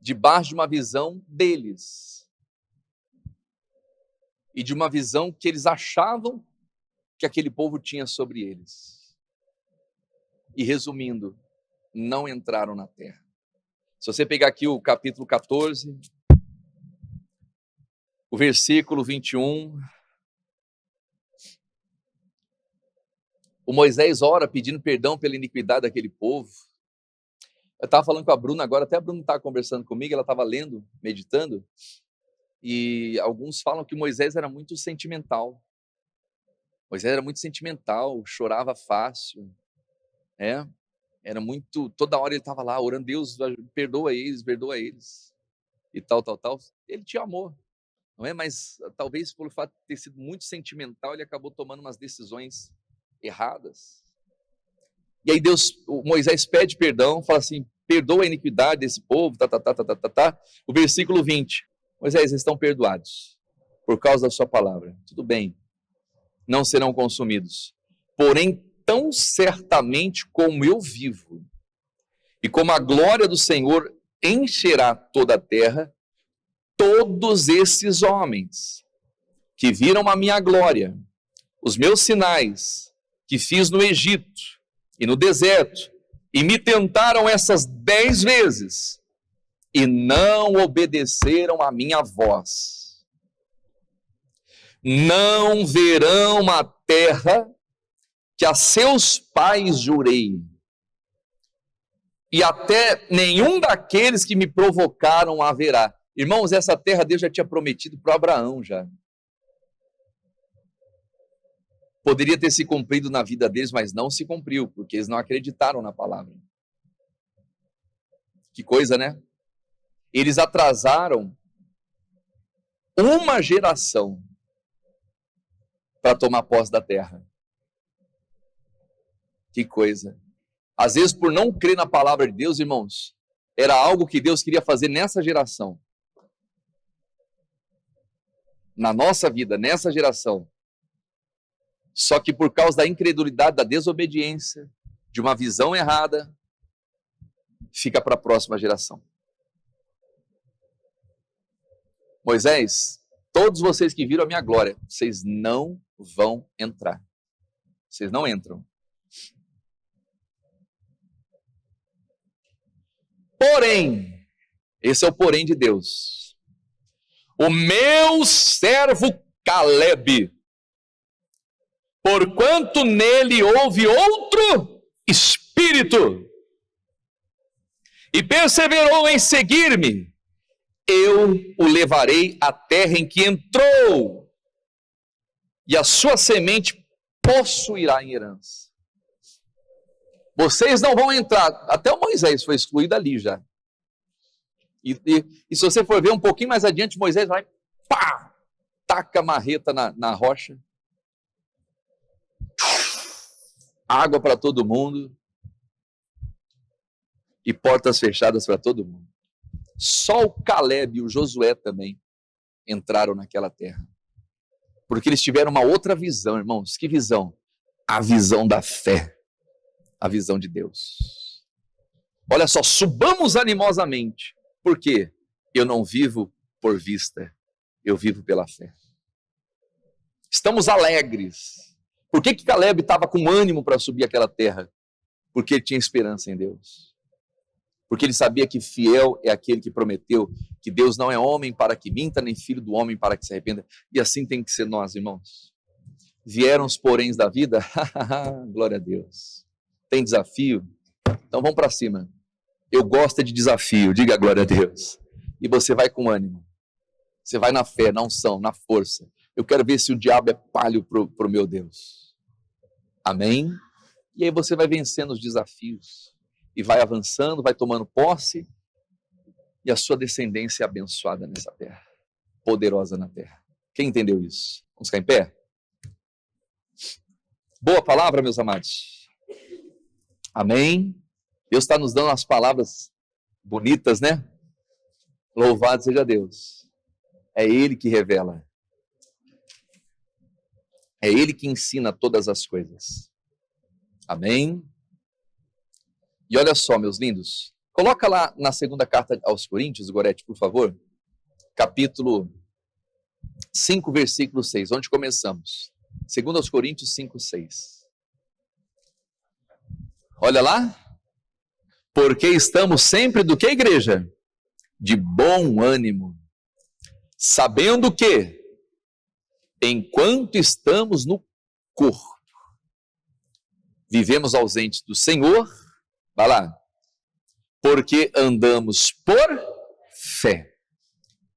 debaixo de uma visão deles. E de uma visão que eles achavam que aquele povo tinha sobre eles. E resumindo, não entraram na terra. Se você pegar aqui o capítulo 14, o versículo 21, o Moisés ora pedindo perdão pela iniquidade daquele povo. Eu estava falando com a Bruna agora, até a Bruna estava conversando comigo, ela estava lendo, meditando, e alguns falam que Moisés era muito sentimental. Moisés era muito sentimental, chorava fácil, era muito, toda hora ele estava lá orando: Deus, perdoa eles, e tal. Ele tinha amor, não é? Mas talvez pelo fato de ter sido muito sentimental, ele acabou tomando umas decisões erradas. E aí o Moisés pede perdão, fala assim: perdoa a iniquidade desse povo, O versículo 20, Moisés, eles estão perdoados por causa da sua palavra. Tudo bem, não serão consumidos. Porém, tão certamente como eu vivo, e como a glória do Senhor encherá toda a terra, todos esses homens que viram a minha glória, os meus sinais que fiz no Egito e no deserto, e me tentaram essas 10 vezes, e não obedeceram à minha voz, não verão a terra que a seus pais jurei, e até nenhum daqueles que me provocaram haverá. Irmãos, essa terra Deus já tinha prometido para Abraão já. Poderia ter se cumprido na vida deles, mas não se cumpriu, porque eles não acreditaram na palavra. Que coisa, né? Eles atrasaram uma geração para tomar posse da terra. Que coisa. Às vezes, por não crer na palavra de Deus, irmãos, era algo que Deus queria fazer nessa geração. Na nossa vida, nessa geração. Só que por causa da incredulidade, da desobediência, de uma visão errada, fica para a próxima geração. Moisés, todos vocês que viram a minha glória, vocês não vão entrar. Vocês não entram. Porém, esse é o porém de Deus. O meu servo Caleb, porquanto nele houve outro espírito, e perseverou em seguir-me, eu o levarei à terra em que entrou, e a sua semente possuirá em herança. Vocês não vão entrar. Até o Moisés foi excluído ali já. E se você for ver um pouquinho mais adiante, Moisés vai, pá, taca a marreta na rocha, água para todo mundo, e portas fechadas para todo mundo. Só o Caleb e o Josué também entraram naquela terra. Porque eles tiveram uma outra visão, irmãos. Que visão? A visão da fé. A visão de Deus. Olha só, subamos animosamente. Por quê? Eu não vivo por vista, eu vivo pela fé. Estamos alegres. Por que Caleb estava com ânimo para subir aquela terra? Porque ele tinha esperança em Deus. Porque ele sabia que fiel é aquele que prometeu que Deus não é homem para que minta, nem filho do homem para que se arrependa. E assim tem que ser nós, irmãos. Vieram os poréns da vida? Glória a Deus. Tem desafio? Então vamos para cima. Eu gosto de desafio, diga glória a Deus. E você vai com ânimo. Você vai na fé, na unção, na força. Eu quero ver se o diabo é palho para o meu Deus. Amém? E aí você vai vencendo os desafios. E vai avançando, vai tomando posse. E a sua descendência é abençoada nessa terra. Poderosa na terra. Quem entendeu isso? Vamos ficar em pé? Boa palavra, meus amados. Amém? Deus está nos dando as palavras bonitas, né? Louvado seja Deus. É Ele que revela. É Ele que ensina todas as coisas. Amém? E olha só, meus lindos. Coloca lá na segunda carta aos Coríntios, Gorete, por favor. Capítulo 5, versículo 6. Onde começamos? 2 Coríntios 5, 6. Olha lá. Porque estamos sempre do que, igreja? De bom ânimo. Sabendo que, enquanto estamos no corpo, vivemos ausentes do Senhor, vai lá, porque andamos por fé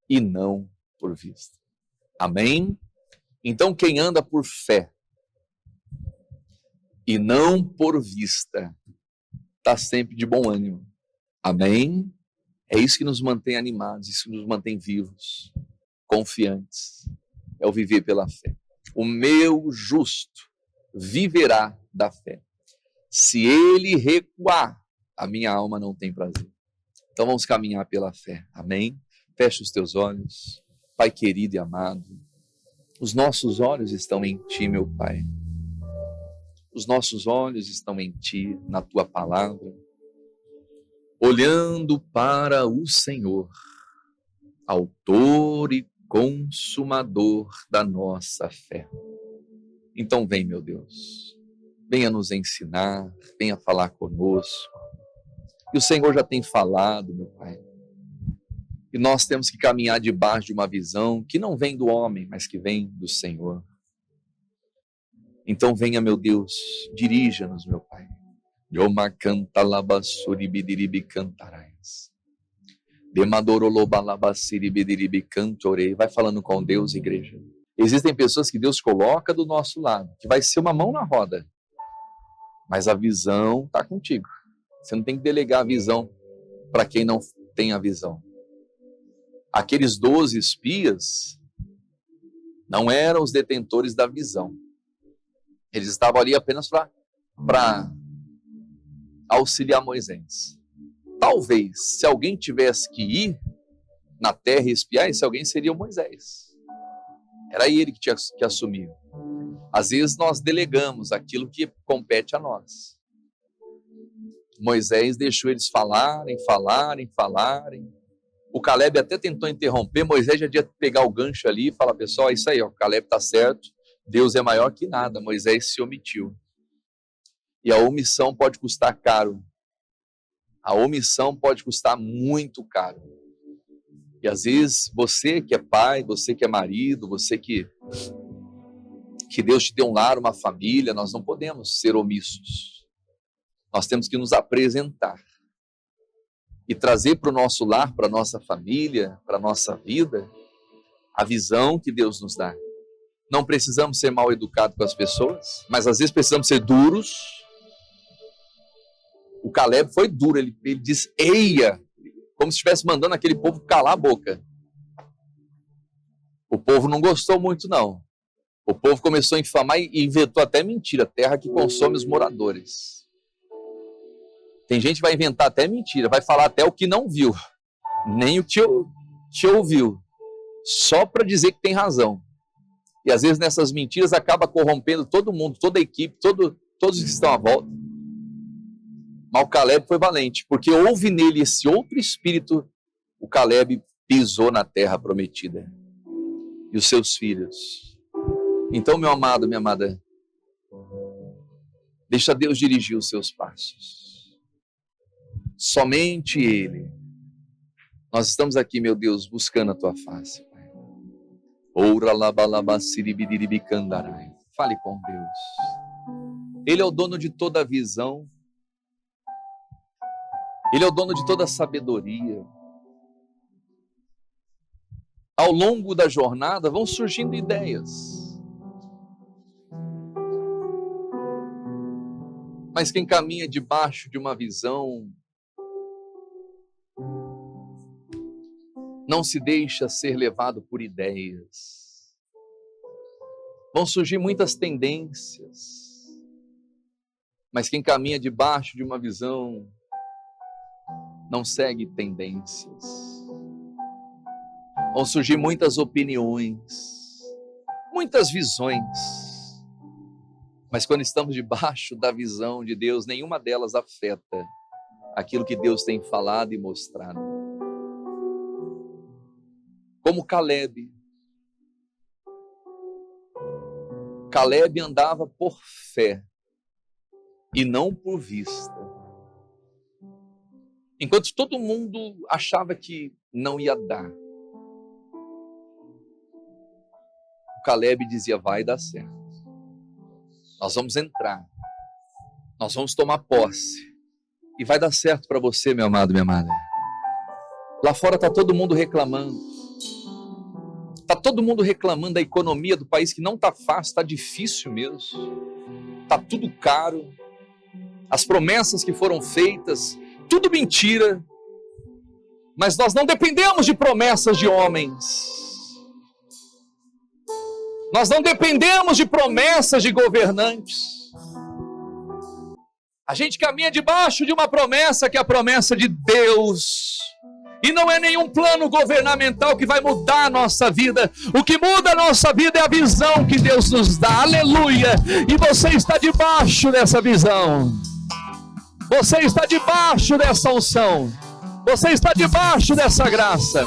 e não por vista. Amém? Então quem anda por fé e não por vista, está sempre de bom ânimo. Amém? É isso que nos mantém animados, isso que nos mantém vivos, confiantes. É o viver pela fé. O meu justo viverá da fé. Se ele recuar, a minha alma não tem prazer. Então vamos caminhar pela fé. Amém? Feche os teus olhos. Pai querido e amado, os nossos olhos estão em Ti, meu Pai. Os nossos olhos estão em Ti, na Tua palavra, olhando para o Senhor, autor e consumador da nossa fé. Então vem, meu Deus, venha nos ensinar, venha falar conosco. E o Senhor já tem falado, meu Pai. E nós temos que caminhar debaixo de uma visão que não vem do homem, mas que vem do Senhor. Então venha, meu Deus, dirija-nos, meu Pai. Vai falando com Deus, igreja. Existem pessoas que Deus coloca do nosso lado, que vai ser uma mão na roda, mas a visão está contigo. Você não tem que delegar a visão para quem não tem a visão. Aqueles 12 espias não eram os detentores da visão. Eles estavam ali apenas para auxiliar Moisés. Talvez, se alguém tivesse que ir na terra e espiar, esse alguém seria o Moisés. Era ele que tinha que assumir. Às vezes nós delegamos aquilo que compete a nós. Moisés deixou eles falarem. O Caleb até tentou interromper, Moisés já ia pegar o gancho ali e falar, pessoal, é isso aí, ó, o Caleb está certo, Deus é maior que nada. Moisés se omitiu. E a omissão pode custar caro. A omissão pode custar muito caro. E às vezes você que é pai, você que é marido, você que Deus te deu um lar, uma família, nós não podemos ser omissos. Nós temos que nos apresentar e trazer para o nosso lar, para a nossa família, para a nossa vida, a visão que Deus nos dá. Não precisamos ser mal educados com as pessoas, mas às vezes precisamos ser duros. O Caleb foi duro, ele disse, eia, como se estivesse mandando aquele povo calar a boca. O povo não gostou muito, não. O povo começou a infamar e inventou até mentira, terra que consome os moradores. Tem gente que vai inventar até mentira, vai falar até o que não viu, nem o que ouviu, só para dizer que tem razão. E às vezes nessas mentiras acaba corrompendo todo mundo, toda a equipe, todos que estão à volta. Mas o Caleb foi valente, porque houve nele esse outro espírito. O Caleb pisou na terra prometida. E os seus filhos. Então, meu amado, minha amada, deixa Deus dirigir os seus passos. Somente Ele. Nós estamos aqui, meu Deus, buscando a Tua face, Pai. Fale com Deus. Ele é o dono de toda a visão. Ele é o dono de toda a sabedoria. Ao longo da jornada vão surgindo ideias. Mas quem caminha debaixo de uma visão não se deixa ser levado por ideias. Vão surgir muitas tendências. Mas quem caminha debaixo de uma visão não segue tendências. Vão surgir muitas opiniões, muitas visões. Mas quando estamos debaixo da visão de Deus, nenhuma delas afeta aquilo que Deus tem falado e mostrado. Como Caleb. Caleb andava por fé e não por vista. Enquanto todo mundo achava que não ia dar, o Caleb dizia, vai dar certo. Nós vamos entrar. Nós vamos tomar posse. E vai dar certo para você, meu amado, minha amada. Lá fora está todo mundo reclamando. Está todo mundo reclamando da economia do país, que não está fácil, está difícil mesmo. Está tudo caro. As promessas que foram feitas, tudo mentira, mas nós não dependemos de promessas de homens, nós não dependemos de promessas de governantes, a gente caminha debaixo de uma promessa que é a promessa de Deus, e não é nenhum plano governamental que vai mudar a nossa vida. O que muda a nossa vida é a visão que Deus nos dá, aleluia, e você está debaixo dessa visão. Você está debaixo dessa unção. Você está debaixo dessa graça.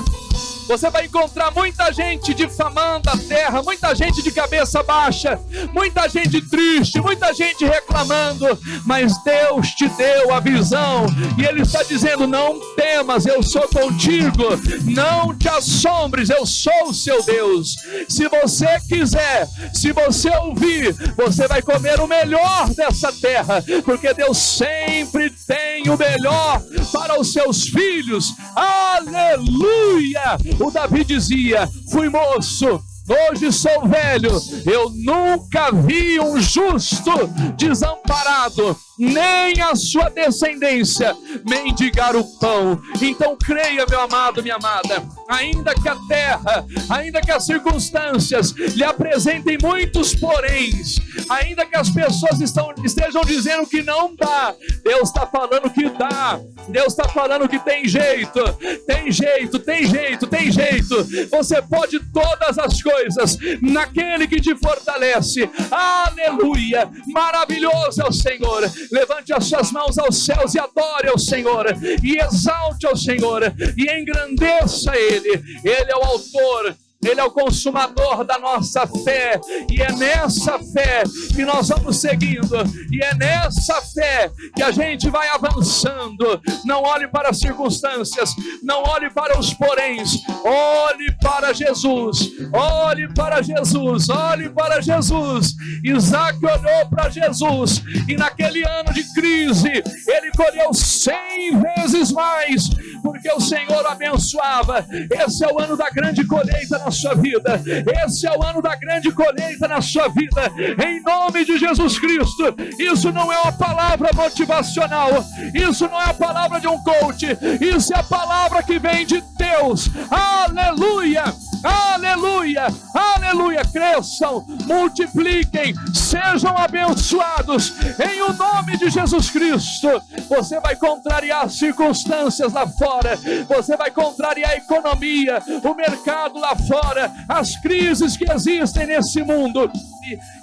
Você vai encontrar muita gente difamando a terra, muita gente de cabeça baixa, muita gente triste, muita gente reclamando, mas Deus te deu a visão e Ele está dizendo, não temas, eu sou contigo, não te assombres, eu sou o seu Deus. Se você quiser, se você ouvir, você vai comer o melhor dessa terra, porque Deus sempre tem o melhor para os seus filhos. Aleluia! O Davi dizia, fui moço hoje sou velho, eu nunca vi um justo desamparado, nem a sua descendência mendigar o pão. Então creia, meu amado, minha amada, ainda que a terra, ainda que as circunstâncias lhe apresentem muitos poréns, ainda que as pessoas estejam dizendo que não dá, Deus está falando que dá. Deus está falando que tem jeito, tem jeito, tem jeito, tem jeito. Você pode todas as coisas naquele que te fortalece. Aleluia, maravilhoso é o Senhor. Levante as suas mãos aos céus e adore ao Senhor, e exalte ao Senhor, e engrandeça Ele. Ele é o autor, Ele é o consumador da nossa fé, e é nessa fé que nós vamos seguindo, e é nessa fé que a gente vai avançando. Não olhe para as circunstâncias, não olhe para os poréns, olhe para Jesus, olhe para Jesus, olhe para Jesus. Isaac olhou para Jesus, e naquele ano de crise, ele colheu 100 vezes mais, porque o Senhor abençoava. Esse é o ano da grande colheita na sua vida, esse é o ano da grande colheita na sua vida, em nome de Jesus Cristo. Isso não é uma palavra motivacional, isso não é a palavra de um coach, isso é a palavra que vem de Deus. Aleluia, aleluia, aleluia. Cresçam, multipliquem, sejam abençoados em o nome de Jesus Cristo. Você vai contrariar as circunstâncias lá fora, você vai contrariar a economia, o mercado lá fora, as crises que existem nesse mundo,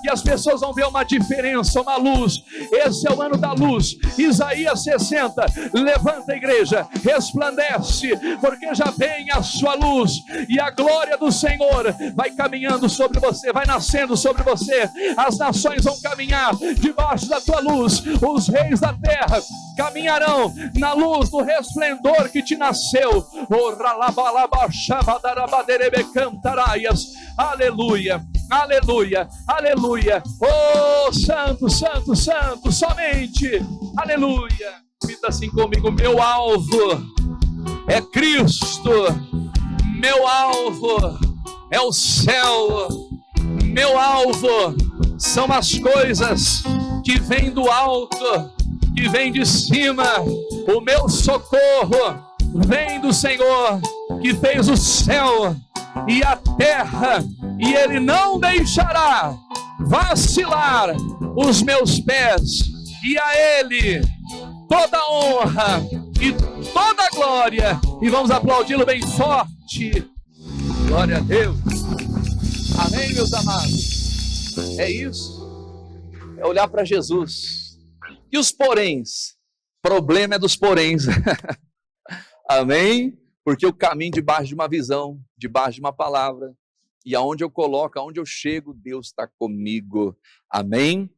e as pessoas vão ver uma diferença, uma luz. Esse é o ano da luz. Isaías 60, levanta a igreja, resplandece, porque já vem a sua luz, e a glória do Senhor vai caminhando sobre você, vai nascendo sobre você. As nações vão caminhar debaixo da tua luz, os reis da terra caminharão na luz do resplendor que te nasceu. Aleluia, aleluia, aleluia. Oh, santo, santo, santo, somente, aleluia. Repita assim comigo: meu alvo é Cristo, meu alvo é o céu, meu alvo são as coisas que vêm do alto, que vêm de cima. O meu socorro vem do Senhor, que fez o céu e a terra, e Ele não deixará vacilar os meus pés. E a Ele toda a honra e toda a glória. E vamos aplaudi-lo bem forte. Glória a Deus. Amém, meus amados. É isso. É olhar para Jesus. E os poréns? Problema é dos poréns. Amém? Porque eu caminho debaixo de uma visão, debaixo de uma palavra. E aonde eu coloco, aonde eu chego, Deus está comigo. Amém?